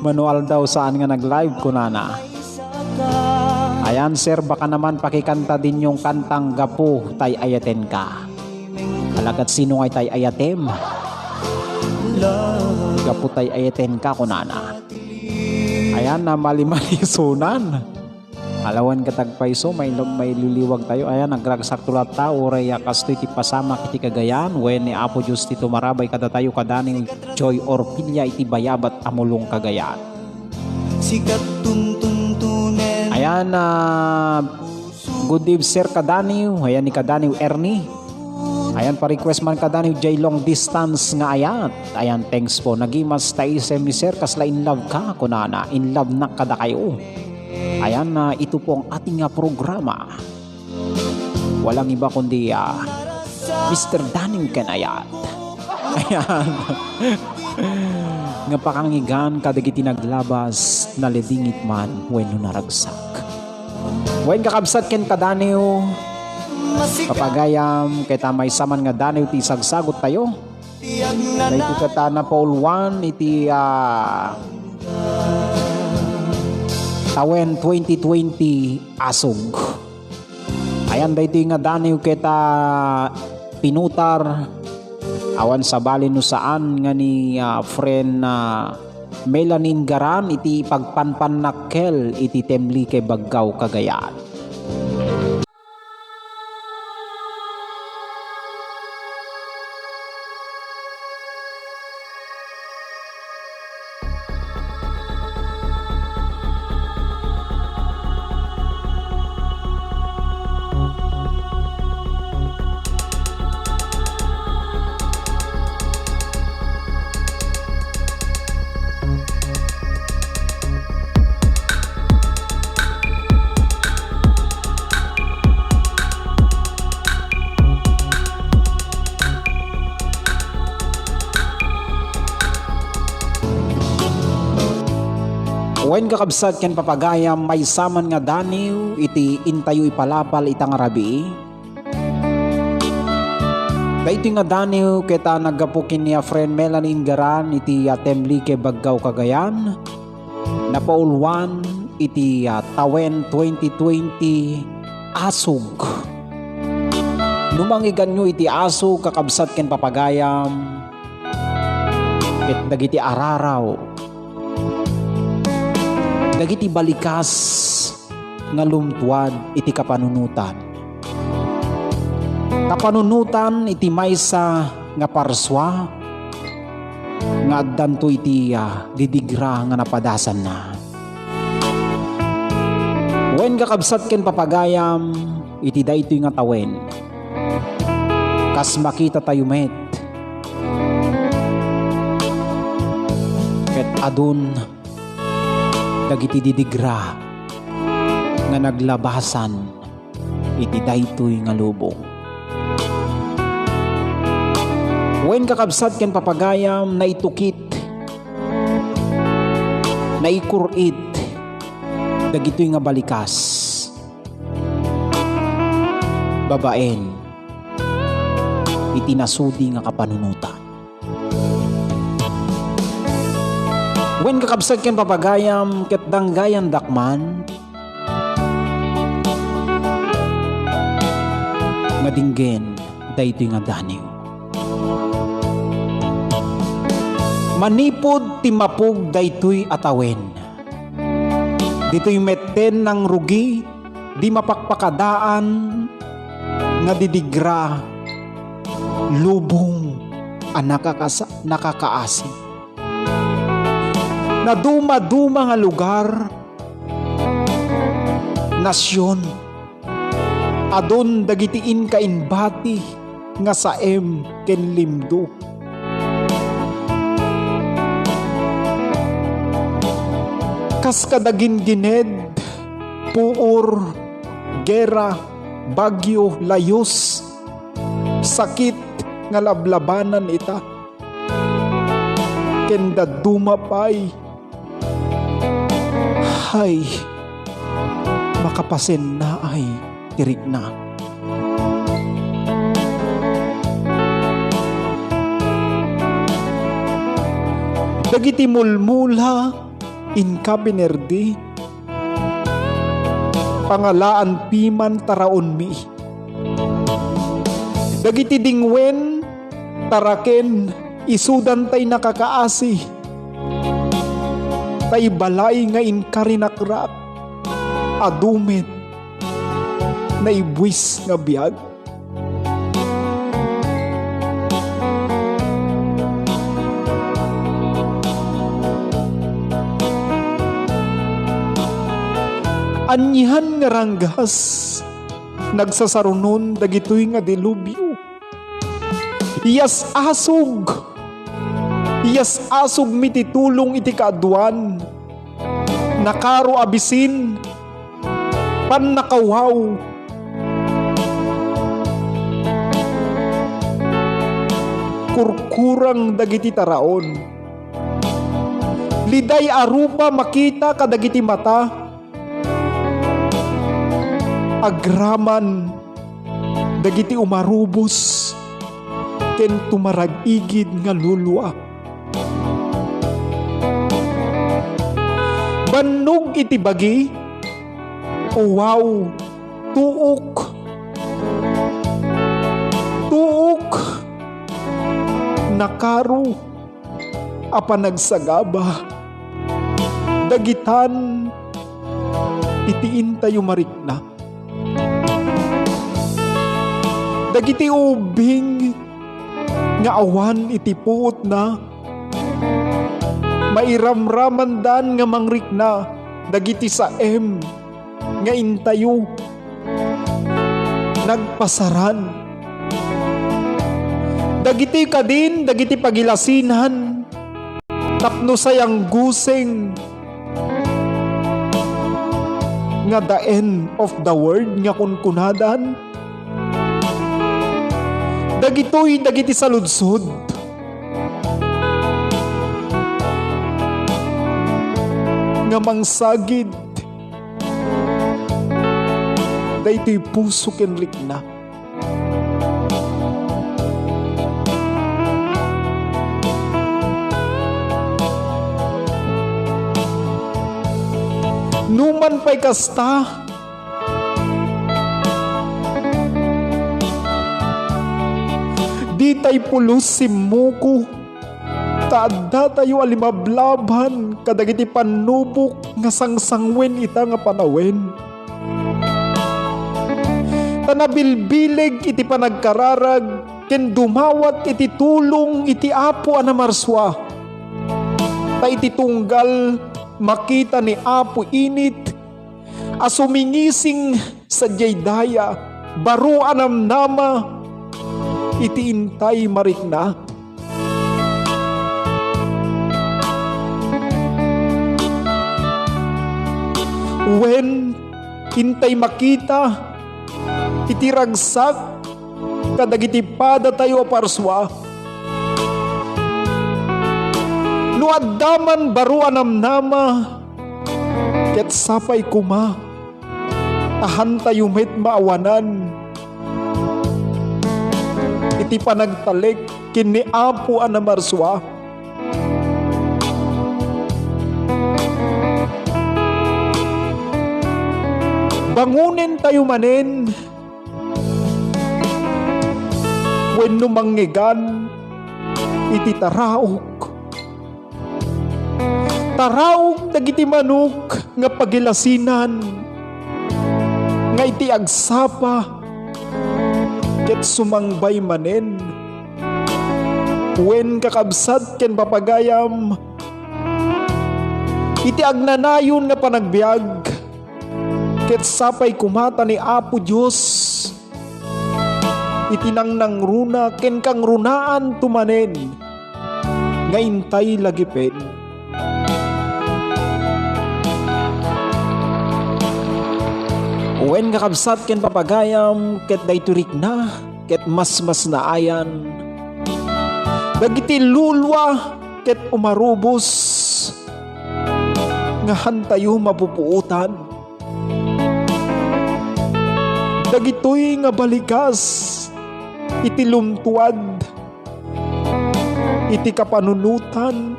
Manual daw saan nga nag-live ko na. Ayan sir, baka naman pakikanta din yung kantang Gapo Tay Ayaten Ka. Alagat sino ay Tay Ayatem? Gapo Tay Ayaten Ka kunana. Ayan na mali-mali sunan. Alawan katagpaiso may liliwag tayo. Ayan nagragsak tulat ta oray kasto iti pasama iti Cagayan wen ni Apo Diyos ti tumarabay kada tayo kadaning Joy Orpilla iti Bayabat Amulong Cagayan. Ayan good eve sir Kadaniw. Ayan ni Kadaniw Ernie. Ayan pa-request man Kadaniw J long distance nga ayat. Ayan thanks po. Nagimas tayo sa ni sir kasla in love ka kunana. In love na kada kayo. Ayan ito po ang ating programa. Walang iba kundi Mr. Daniw Kanayat. Ayan. Nga pakangigan kadagiti naglabas na ledingit man when naragsak. When kakabsat ken Kadaniw kapagayam kita may saman nga Daniw ti sagsagot tayo. Na iti kata na Paul 1 iti tawen 2020 asog. Ayan dahito nga Daniw kita pinutar awan sa bali no saan nga ni friend na Melanin Garan iti pagpanpanakkel iti temli kay Baggaw Cagayan. Wen kakabsat ken papagayam may saman nga Daniw iti intayo ipalapal itang arabi. Dahito nga Daniw kita nagapukin niya friend Melanie Garan iti temli ke Baggaw Cagayan. Na Paul 1 iti tawen 2020 asog. Numangigan nyo iti asog kakabsat ken papagayam. Ket dagiti araraw. Dagiti balikas nga lumtuad iti kapanunutan. Kapanunutan iti maysa nga parswa nga addanto iti didigra nga napadasan na. Wen kakabsat ken papagayam iti daytoy nga tawen. Kas makita tayo met. Ket adun dagiti didigra nga naglabasan iti daytoy nga lubong. Wen kakabsat ken papagayam na itukit na ikurit dagitoy nga balikas babaen iti nasudi nga kapanunutan. Wen kakabsat ken papagayam ket danggayan dakman nga dinggen daytoy nga Daniw. Manipod ti mapug daytoy atawen. Dito'y meten ng rugi di mapakpakadaan nga didigra lubong ang nakakaasi. Na duma-duma nga lugar, nasyon, adon dagitiin kainbati nga saem ken limdo. Kas kadagin gined, puor, gera, bagyo, layos, sakit nga lablabanan ita. Kenda dumapay, hay, makapasen na ay tirik na. Dagiti mulmula in kabinerdi, pangalaan piman taraon mi. Dagiti dingwen taraken isudan tay nakakaasi, tay balay nga inkarinakrak, adumet na ibwis nga biyag. Anyihan nga ranggas, nagsasarunon dagitoy nga dilubyo. Iyas asog mititulong iti kaadwan, nakaro abisin, pan nakawaw. Kurkurang dagiti taraon, liday arupa makita kadagiti mata, agraman dagiti umarubos ken tumarag-igid nga lulwa. Bannog iti bagi, uwaw, tuok, nakaro, apanagsagaba, dagitan, itiin tayo marikna. Dagiti ubing nga awan iti puot na, mairamraman dan nga mangrikna, dagiti saem nga intayo, nagpasaran. Dagiti kadin, dagiti pagilasinan, tapno sayang guseng, nga the end of the world nga kunkunadan. Dagiti saludsod, nga mangsagid, daytoy puso ken rikna. Numan pa'y kasta, di tay pulos simuko, taadda tayo alimablaban, kadagiti panubok nga sangsangwen ita nga panawen. Tanabilbileg iti panagkararag, ken dumawat iti tulong iti Apo anamarswa. Ta iti tunggal makita ni Apo init, asumingising sa jaydaya, baro anam nama, iti intay marikna. When intay makita, iti ragsak, kadagiti pada tayo aparswa. Nuaddaman baro anam nama, ket sapay kuma, tahan tayo met maawanan. Iti panagtalik kini Apo anamarswa. Bangunin tayo manen, wenno manggigan iti taraok. Taraok dagiti manok nga pagilasinan, nga iti agsapa, ket sumangbay manen Wen kakabsat ken papagayam, iti agnanayon nga panagbiag, ket sapay kumata ni Apo Diyos, iti nang runa ken kang runaan tumanen, nga intay lagipen. Wen kakabsat ken papagayam, ket dayturik na, ket mas naayan, dagiti lulwa ket umarubos, nga hantayo mapupuutan. Dagitoy nga balikas, iti lumtuad, iti kapanunutan,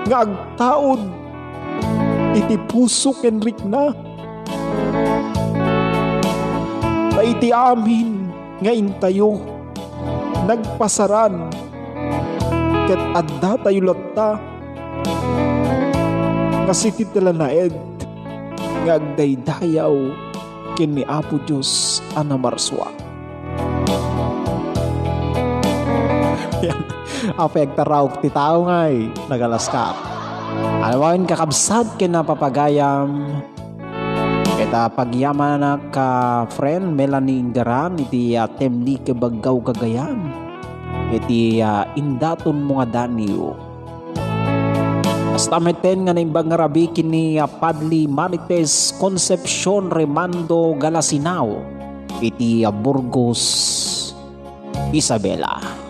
nga agtaod, iti puso ken rikna. Ta iti amin nga intayo, nagpasaran, ket adda tayo latta, nga siti talanaed, nga agdaydayaw, ken ni Apo Diyos anamarswa. Yan, apek tarawk ti tao ngay, nagalaskap. Alawain kakabsat ken napapagayam, kita pagyaman na ka friend Melanie Ingaran, iti temli ke baggaw kagayan, iti indaton mga daniyo. Hasta meten nga naimbang ngarabi kini Padli Marites Concepcion Remando Galasinao, iti Burgos, Isabela.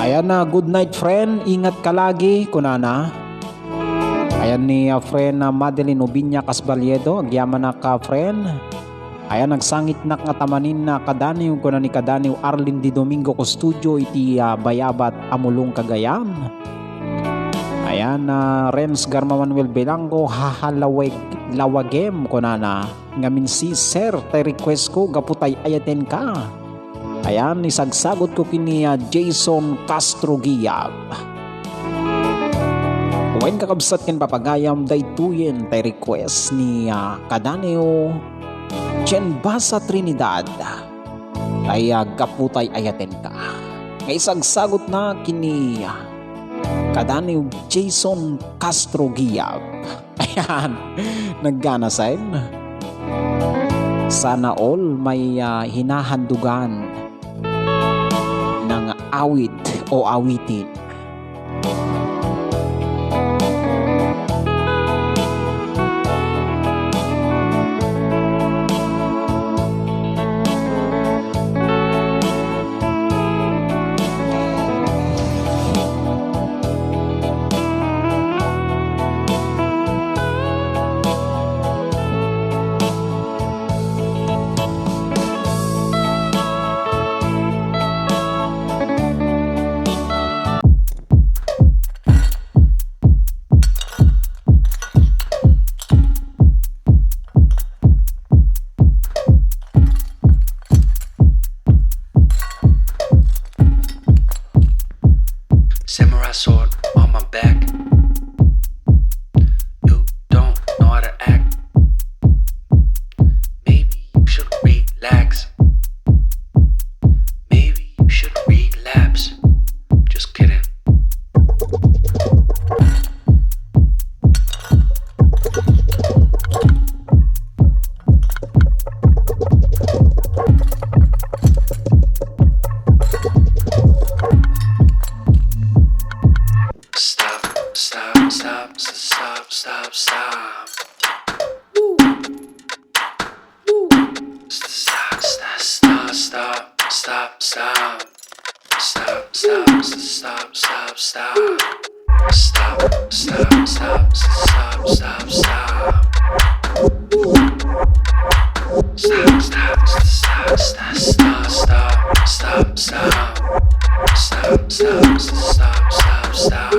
Ayan na, good night friend, ingat ka lagi, kunana. Ayan ni friend na Madeline Ubinya Casbaliedo, agyaman na ka friend. Ayan, nagsangit na tamanin na kadaniw, kuna ni kadaniw Arlene Di Domingo ko studio, iti Bayabat Amulong Cagayan. Ayan na Renz Garma Manuel Belango, hahalaweg lawagem, kunana. Ngamin si sir, tay request ko, gaputay ayaten ka. Ayan, isagsagot ko kini Jason Castro Giab. Wen kakabsat ken papagayam daytoyen tay request ni Kadaneo Chen Basa Trinidad. Ay gaputay ayaten ka. Nga isagsagot na kini Kadaneo Jason Castro Giab. Ayan, naggana sa sana all may hinahandugan ng awit o awitin. Samurai sword on my back. You don't know how to act. Maybe you should relax. Maybe you should relapse. Just kidding. Stop. Woo. Woo. Stop. stop, stop, stop. Stop, stop, stop, stop, stop, stop. Stop, stop, stop, stop, stop, stop, stop, stop. Stop, stop, stop, stop, stop.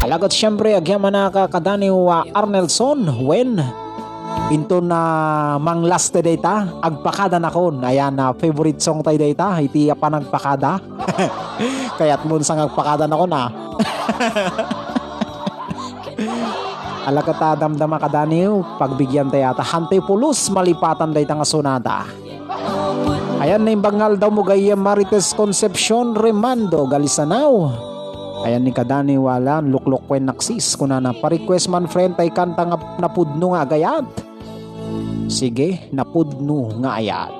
Alagot syempre agyaman na kakadani wa Arnelson when into na mang last data agpakada na kon ayan na favorite song tay data iti pa nagpakada kayat mun sang agpakada na kon na alagot damdama kadaniw pagbigyan tayata hantay pulos malipatan dayta nga sonata. Ayan na imbangal daw mo gayam Marites Concepcion Remando Galisanaw. Ayan ni kadani wala luklok kwen naksis kuna na pa-request man friend tay kanta nga napudno nga agayat. Sige, napudno nga ayat.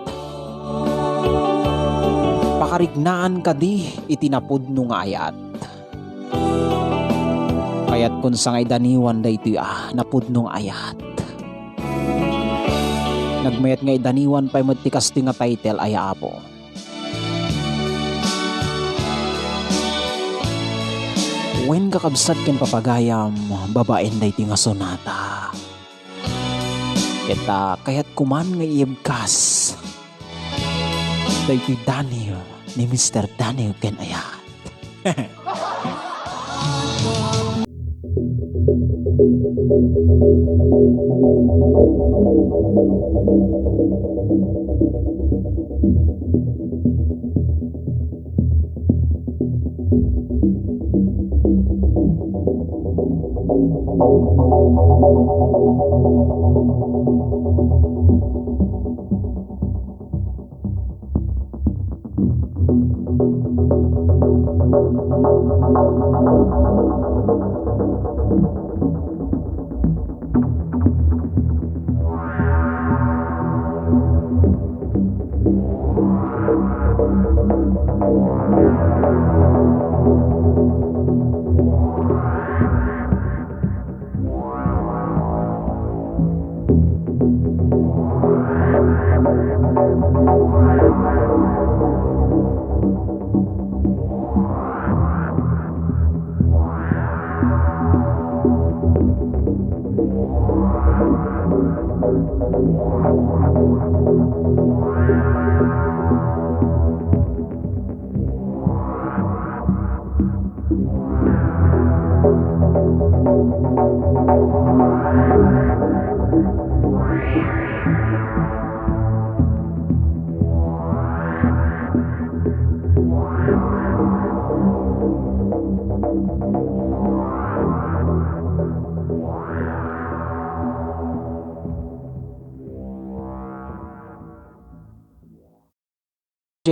Pakarignaan ka di itinapudno nga ayat. Kayat kun sangay daniwan da ito napudno nga ayat. Nagmayat nga idaniwan pa'y matikas nga title ay apo. When kakabsat ken papagayam babaen da iti nga sonata. Kita kayat kuman nga iibkas. Da iti Daniel ni Mr. Daniel ken ayat.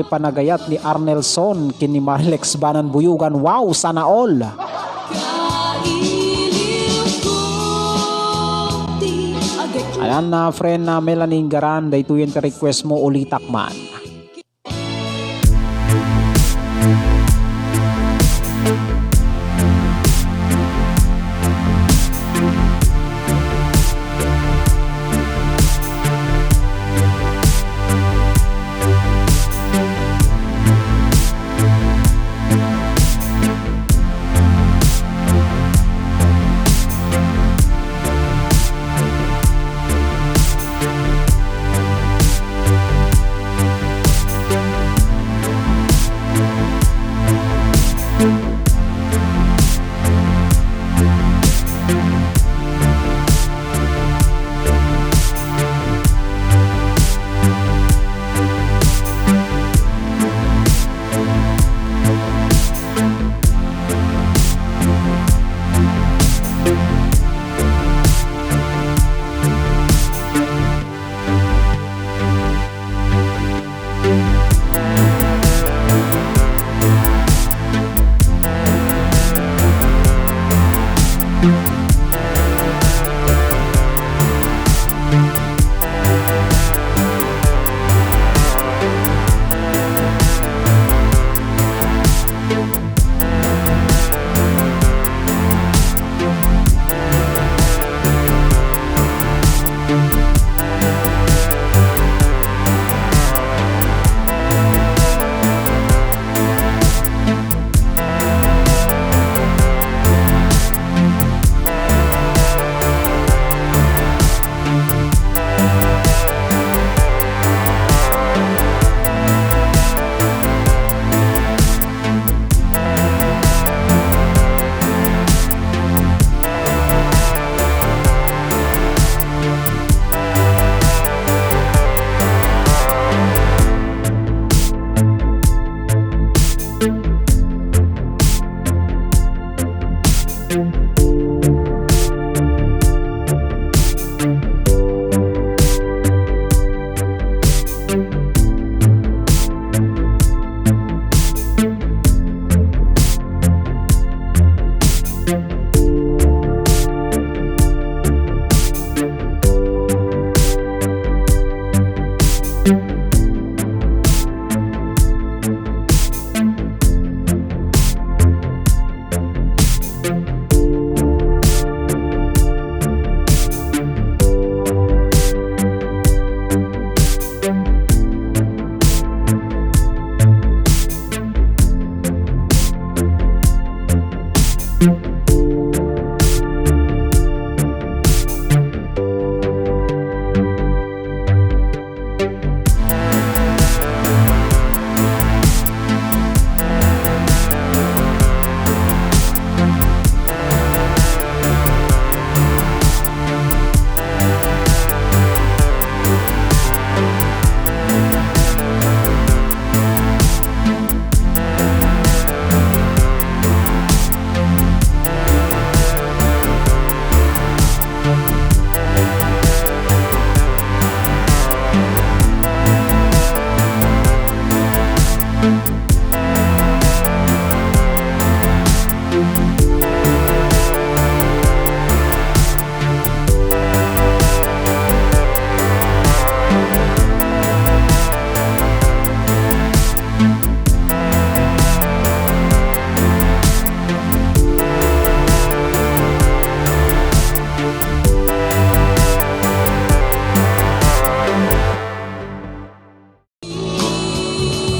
Panagayat ni Arnelson kini Marilex Banan Buyugan. Wow, sana all. Ayan na friend na Melanie Garan, dahito yung request mo ulitak man.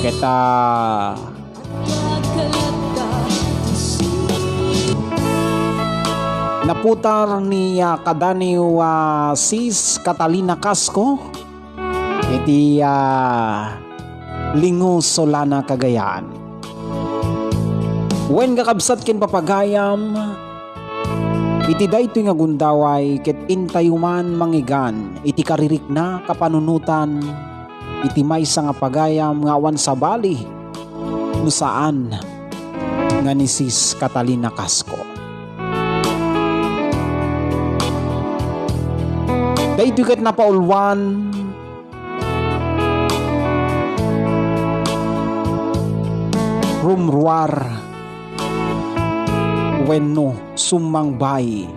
Kita naputar ni kadani sis Catalina Casco iti Lingo Solana Cagayan. Wen kakabsat kin papagayam Iti dayto nga gundaway ket intayuman mangigan iti karirik na kapanunutan iti maysa nga pagayam nga awan sa bali no saan nga ni Sis Catalina Casco. Dayto ket napaulwan rumruar wenno sumangbay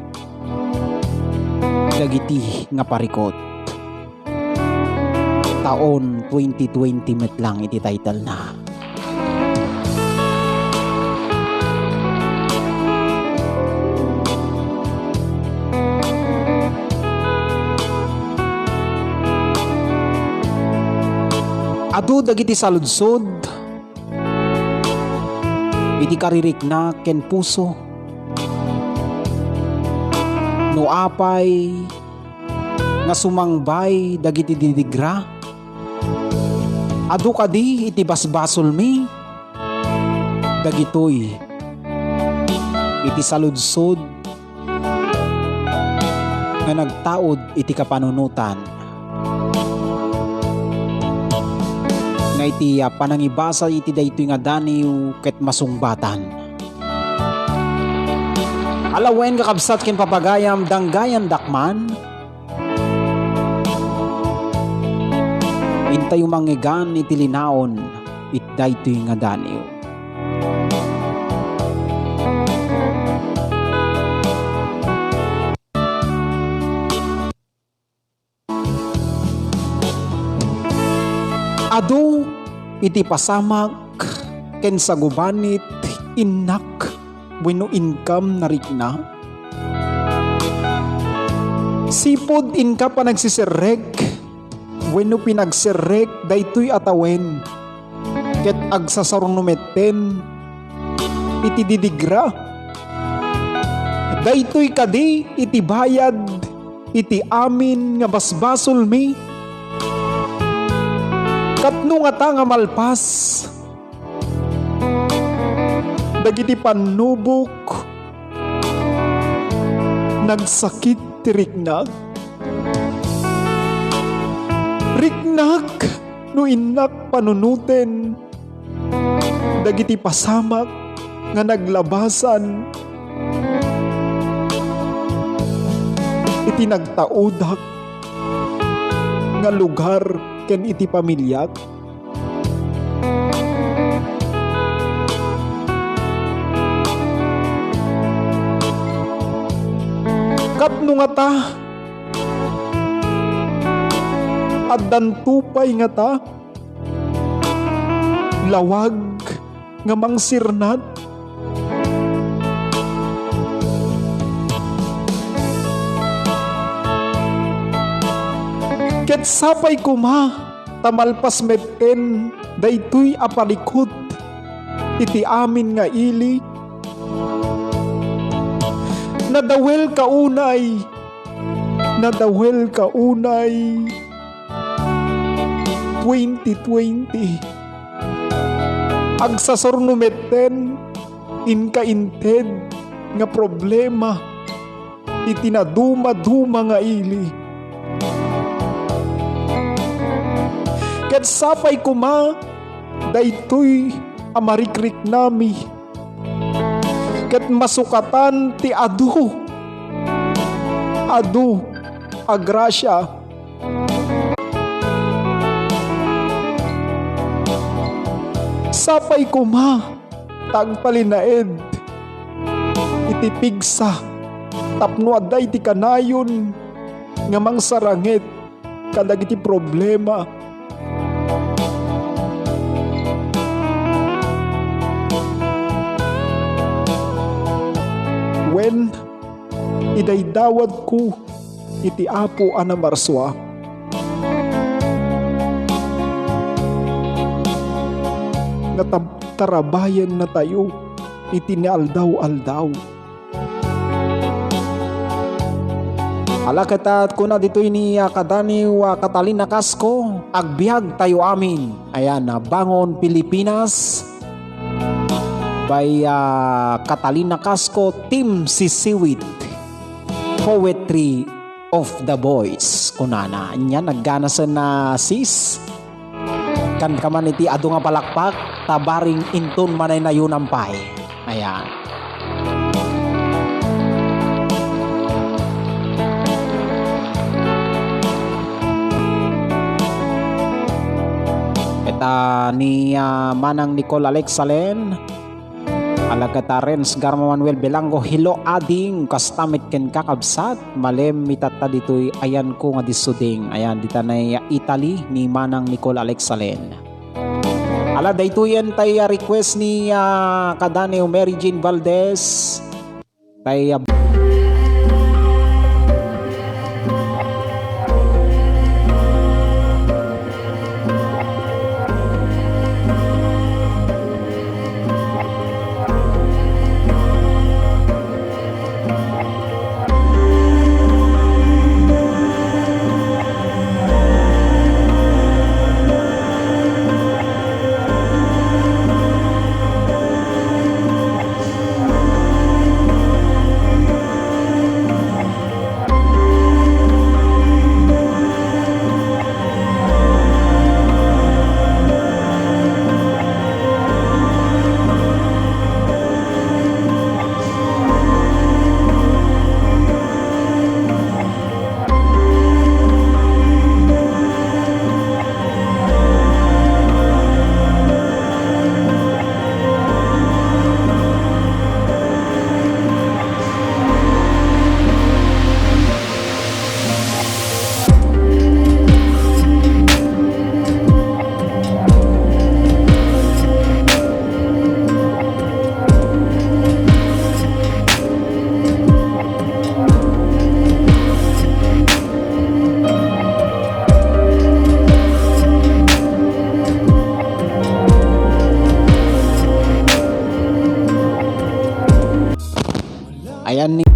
dagiti nga parikot. Taon 2020 met lang iti title na. Adu dagiti saludsod iti karirik na ken puso no apay nga sumangbay dagiti didigra. Adu kadi iti basbasol mi dagitoy iti saludsod nga nagtaod iti kapanunutan nga iti panangibasa iti daytoy nga daniw ket masungbatan. Alawen kakabsat ken papagayam danggayan dakman intay umangigan iti linaon it daytoy nga daniw. Adu iti pasamak ken sagubanit innak wenno income na rikna. Sipod inka pa nagsiserek wenno pinagserek daytoy atawen ket agsasarunumeten iti didigra. Daytoy kadi iti bayad iti amin nga basbasol mi. Katno nga ta nga malpas dagiti panubok nagsakit ti riknag. Riknag no innak panunuten dagiti pasamak nga naglabasan iti nagtaudak nga lugar ken iti pamilyat. Katno nga ta addan tupay nga ta lawag nga mangsirnat ket sapay kuma tamalpas meten daytoy apalikot iti amin nga ili. Nadawel kaunay 2020 agsasornumeten inkainted nga problema iti naduma-duma nga ili. Ket sapay kuma daytoy amarikrik nami ket masukatan ti adu agrasya. Sapay kuma tagpalinaed iti pigsa tapno adday ti kanayon nga mangsarangit kadagiti problema. When idaydawad ko iti Apo ana marswa nga tarabayan na tayo iti nialdaw-aldaw. Alakatat ko na dito ni kadaniw Catalina Casco agbiag tayo amin. Ayan, Bangon Pilipinas by Catalina Casco Team Sisiwit poetry of the boys kunana nya naggana sa na sis kan kaman iti adu nga palakpak tabaring inton manay na yunampay. Ayan. Eta ni Manang Nicole Alexalen alagata Renz Garma Manuel Belango hilo ading kastamit ken kakabsat malem mitata ditoy ayan ko nga disuding ayan ditanay Italy ni Manang Nicole Alexalen. Ala daytoyen tay request ni kadani Mary Jane Valdez tay ayan ni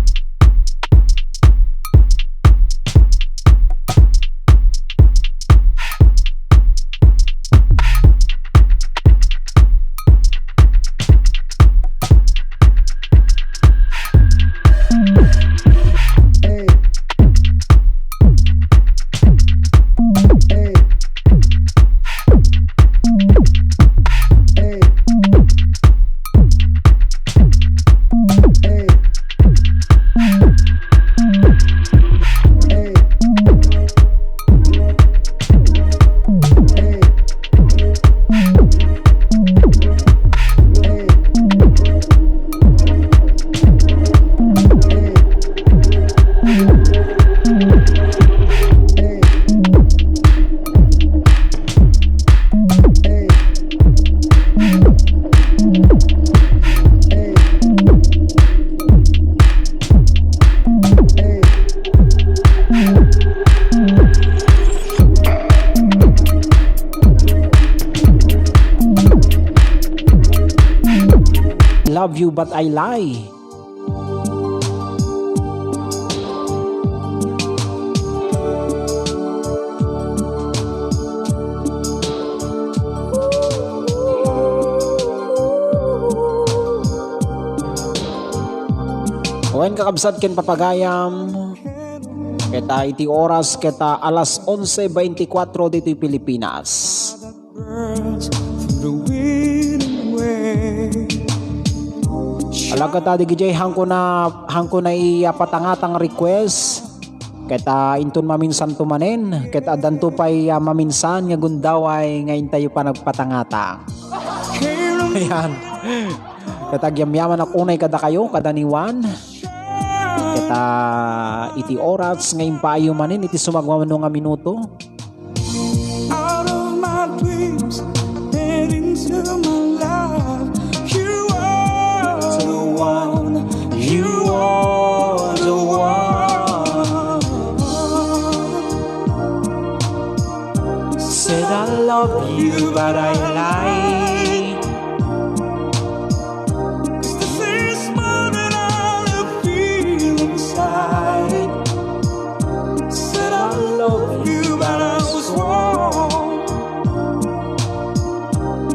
love you but I lie. Owen kakabsat ken papagayam kita iti oras kita alas 11:24 dito Pilipinas. Alaga tadi gijay hangko na patangatang request kita intun maminsan tumanen kita adan pay maminsan nga gundaw ay ngayon tayo pa nagpatangatang. Ayan. Kita gyamyaman ak unay kada kayo kada niwan. Kita iti oras ngayon payo manin iti sumagmamano nga minuto. Out of my dreams and into my life, you are the one. You are the one. Said I love you, but I lied. Said I love you, but I was wrong.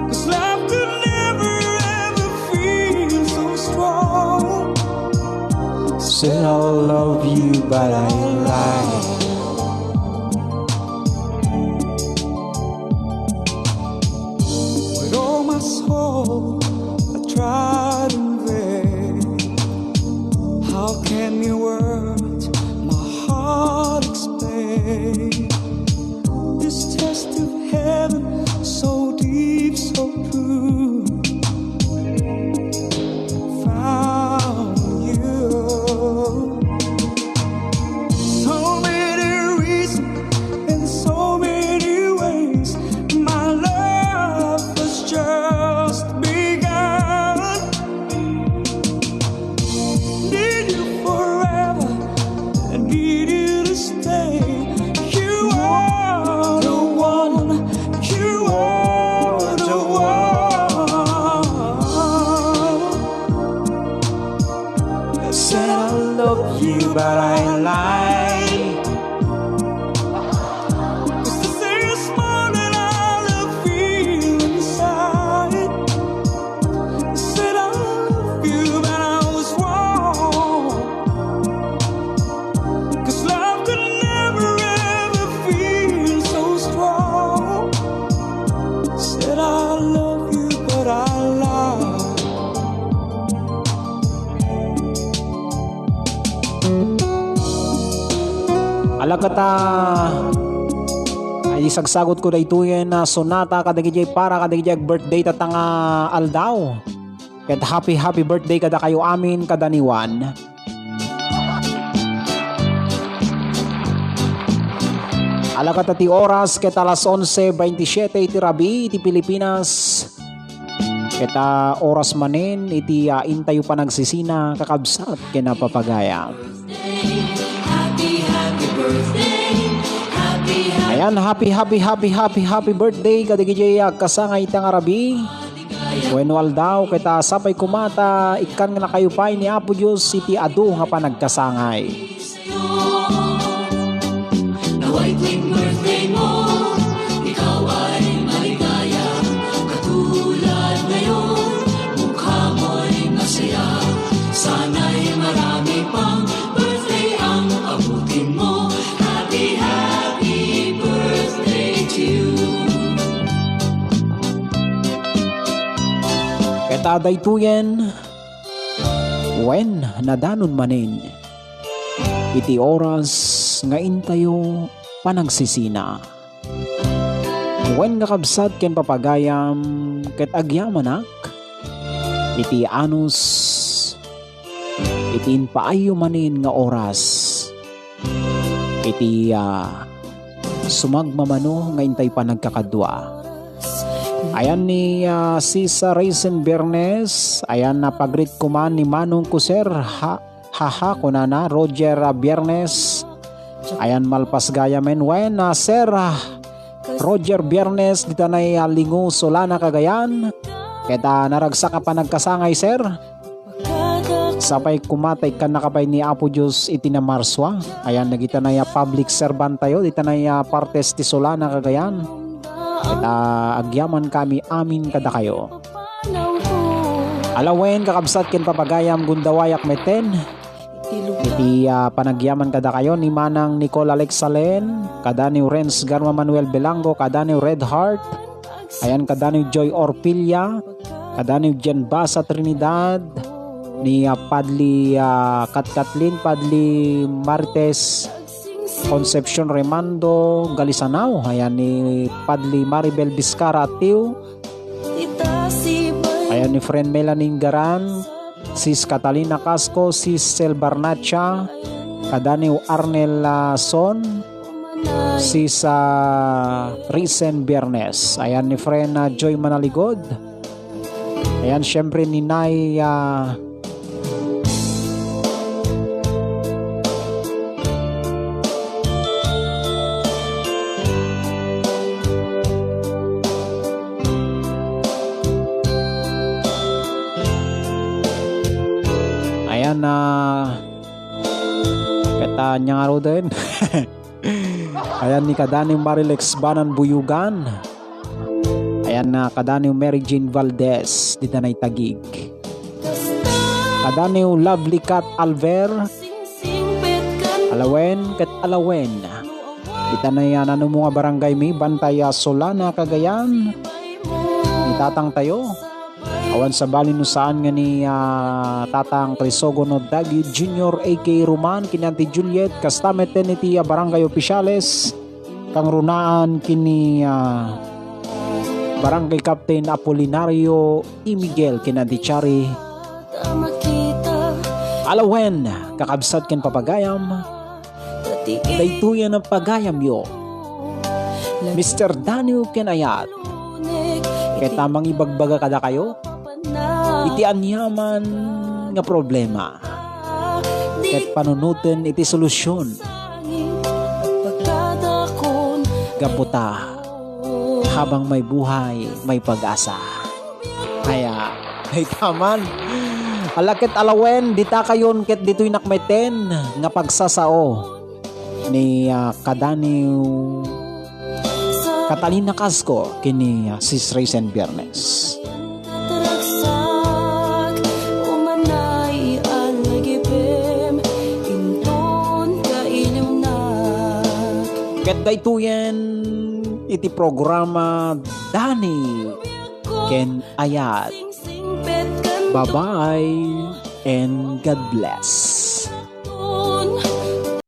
'Cause left Said I love you but I lied. With all my soul, I tried in vain. How can your words, my heart explain? This test of heaven, so deep, so true, found you. So many reasons in so many ways. My love was just begun. Need you forever, I need you to stay. You are the one, you are the one. I said I love you, but I lied. It's the same morning I feel inside. I said I love you, but I was wrong. 'Cause love could never ever feel so strong. Said I love you, but I lied. Alakata ay isagsagot ko dayto yan na sonata kadagijay para kadagijay birthday tatanga aldaw. Ket happy birthday kada kayo amin kadaniwan. Alakata ti oras ket alas 11:27 iti rabi iti Pilipinas. Kita oras manen iti intayo pa nagsisina kakabsat kinapapagaya. Ayan, happy birthday kadigijay kasangay itang arabi. Wenwal daw kita sapay kumata ikan nga na kayo pay ni Apo Diyos iti adu nga pa nagkasangay. Nawa'y tuwing birthday mo, ikaw ay maligaya. Katulad ngayon, mukha mo'y masaya. Sana'y marami pang birthday ang abutin mo. Happy birthday to you. Keta daytoyen wen nadanon manin iti oras nga intayo panagsisina. Wen nga kabsat ken papagayam ket agyamanak iti anus iti inpaayo manin nga oras iti sumagmamano nga intay pa nagkakadwa. Ayan ni Sisa Raisin Bernes. Ayan na pagrit kuman ni Manong Kuser. Haha kunana Roger Biernes. Ayan malpas gaya men. Wen Sir Roger Biernes dita na lingo Solana Cagayan. Keta naragsak pa nagkasangay sir. Sapay kumatay ka nakapay ni Apo Diyos iti na Marswa. Ayan nagita na public servant tayo. Dita na partes ti Solana Cagayan. Agyaman kami amin kada kayo. Alawen kakabsat ken papagayam gundawayak meten. Iti panagyaman kada kayo ni Manang Nicole Alexalen, kada ni Renz Garma Manuel Belango, kada ni Red Heart. Ayan kada ni Joy Orpilia, kada ni Jen Basa Trinidad, ni Padli Katkatlin, Padli Marites Concepcion Remando Galisanaw. Ayan ni Padli Maribel Vizcara Tiu. Ayan ni friend Melanie Garan, Sis Catalina Casco, Sis Sel Barnacha, kadani Arnel Son, Sis Risen Biernes. Ayan ni friend Joy Manaligod. Ayan syempre ni Nay ayan kata niya nga ro din. Ayan ni kadani Marilex Banan Buyugan. Ayan na kadani Mary Jane Valdez dito na itagig. Kadani Lovely Cat Alver. Alawen ket alawen. Kita na yan ano mga barangay mi Bantaya Solana Cagayan. Itatang tayo. Awan sa balin no saan nga ni Tatang Crisogono Dagi Junior AK Roman kinanti Juliet Kastamet iti barangay opisyales kang runaan kini barangay Captain Apolinario I. Miguel kinanti Chari Alawen kakabsat ken papagayam daytoyan ang pagayam yo Mr. Daniel Kenayat kay tamang ibagbaga kada kayo iti anyaman nga problema ket panunuten iti solusyon gaputa habang may buhay may pag-asa kaya ay taman alakit alawen dita kayon ket dito'y nakmeten nga pagsasao ni Kadaniw Catalina Casco kini Sis Raisin Biernes. Ket daytoyen iti programa Dani ken Ayat. Bye-bye and God bless.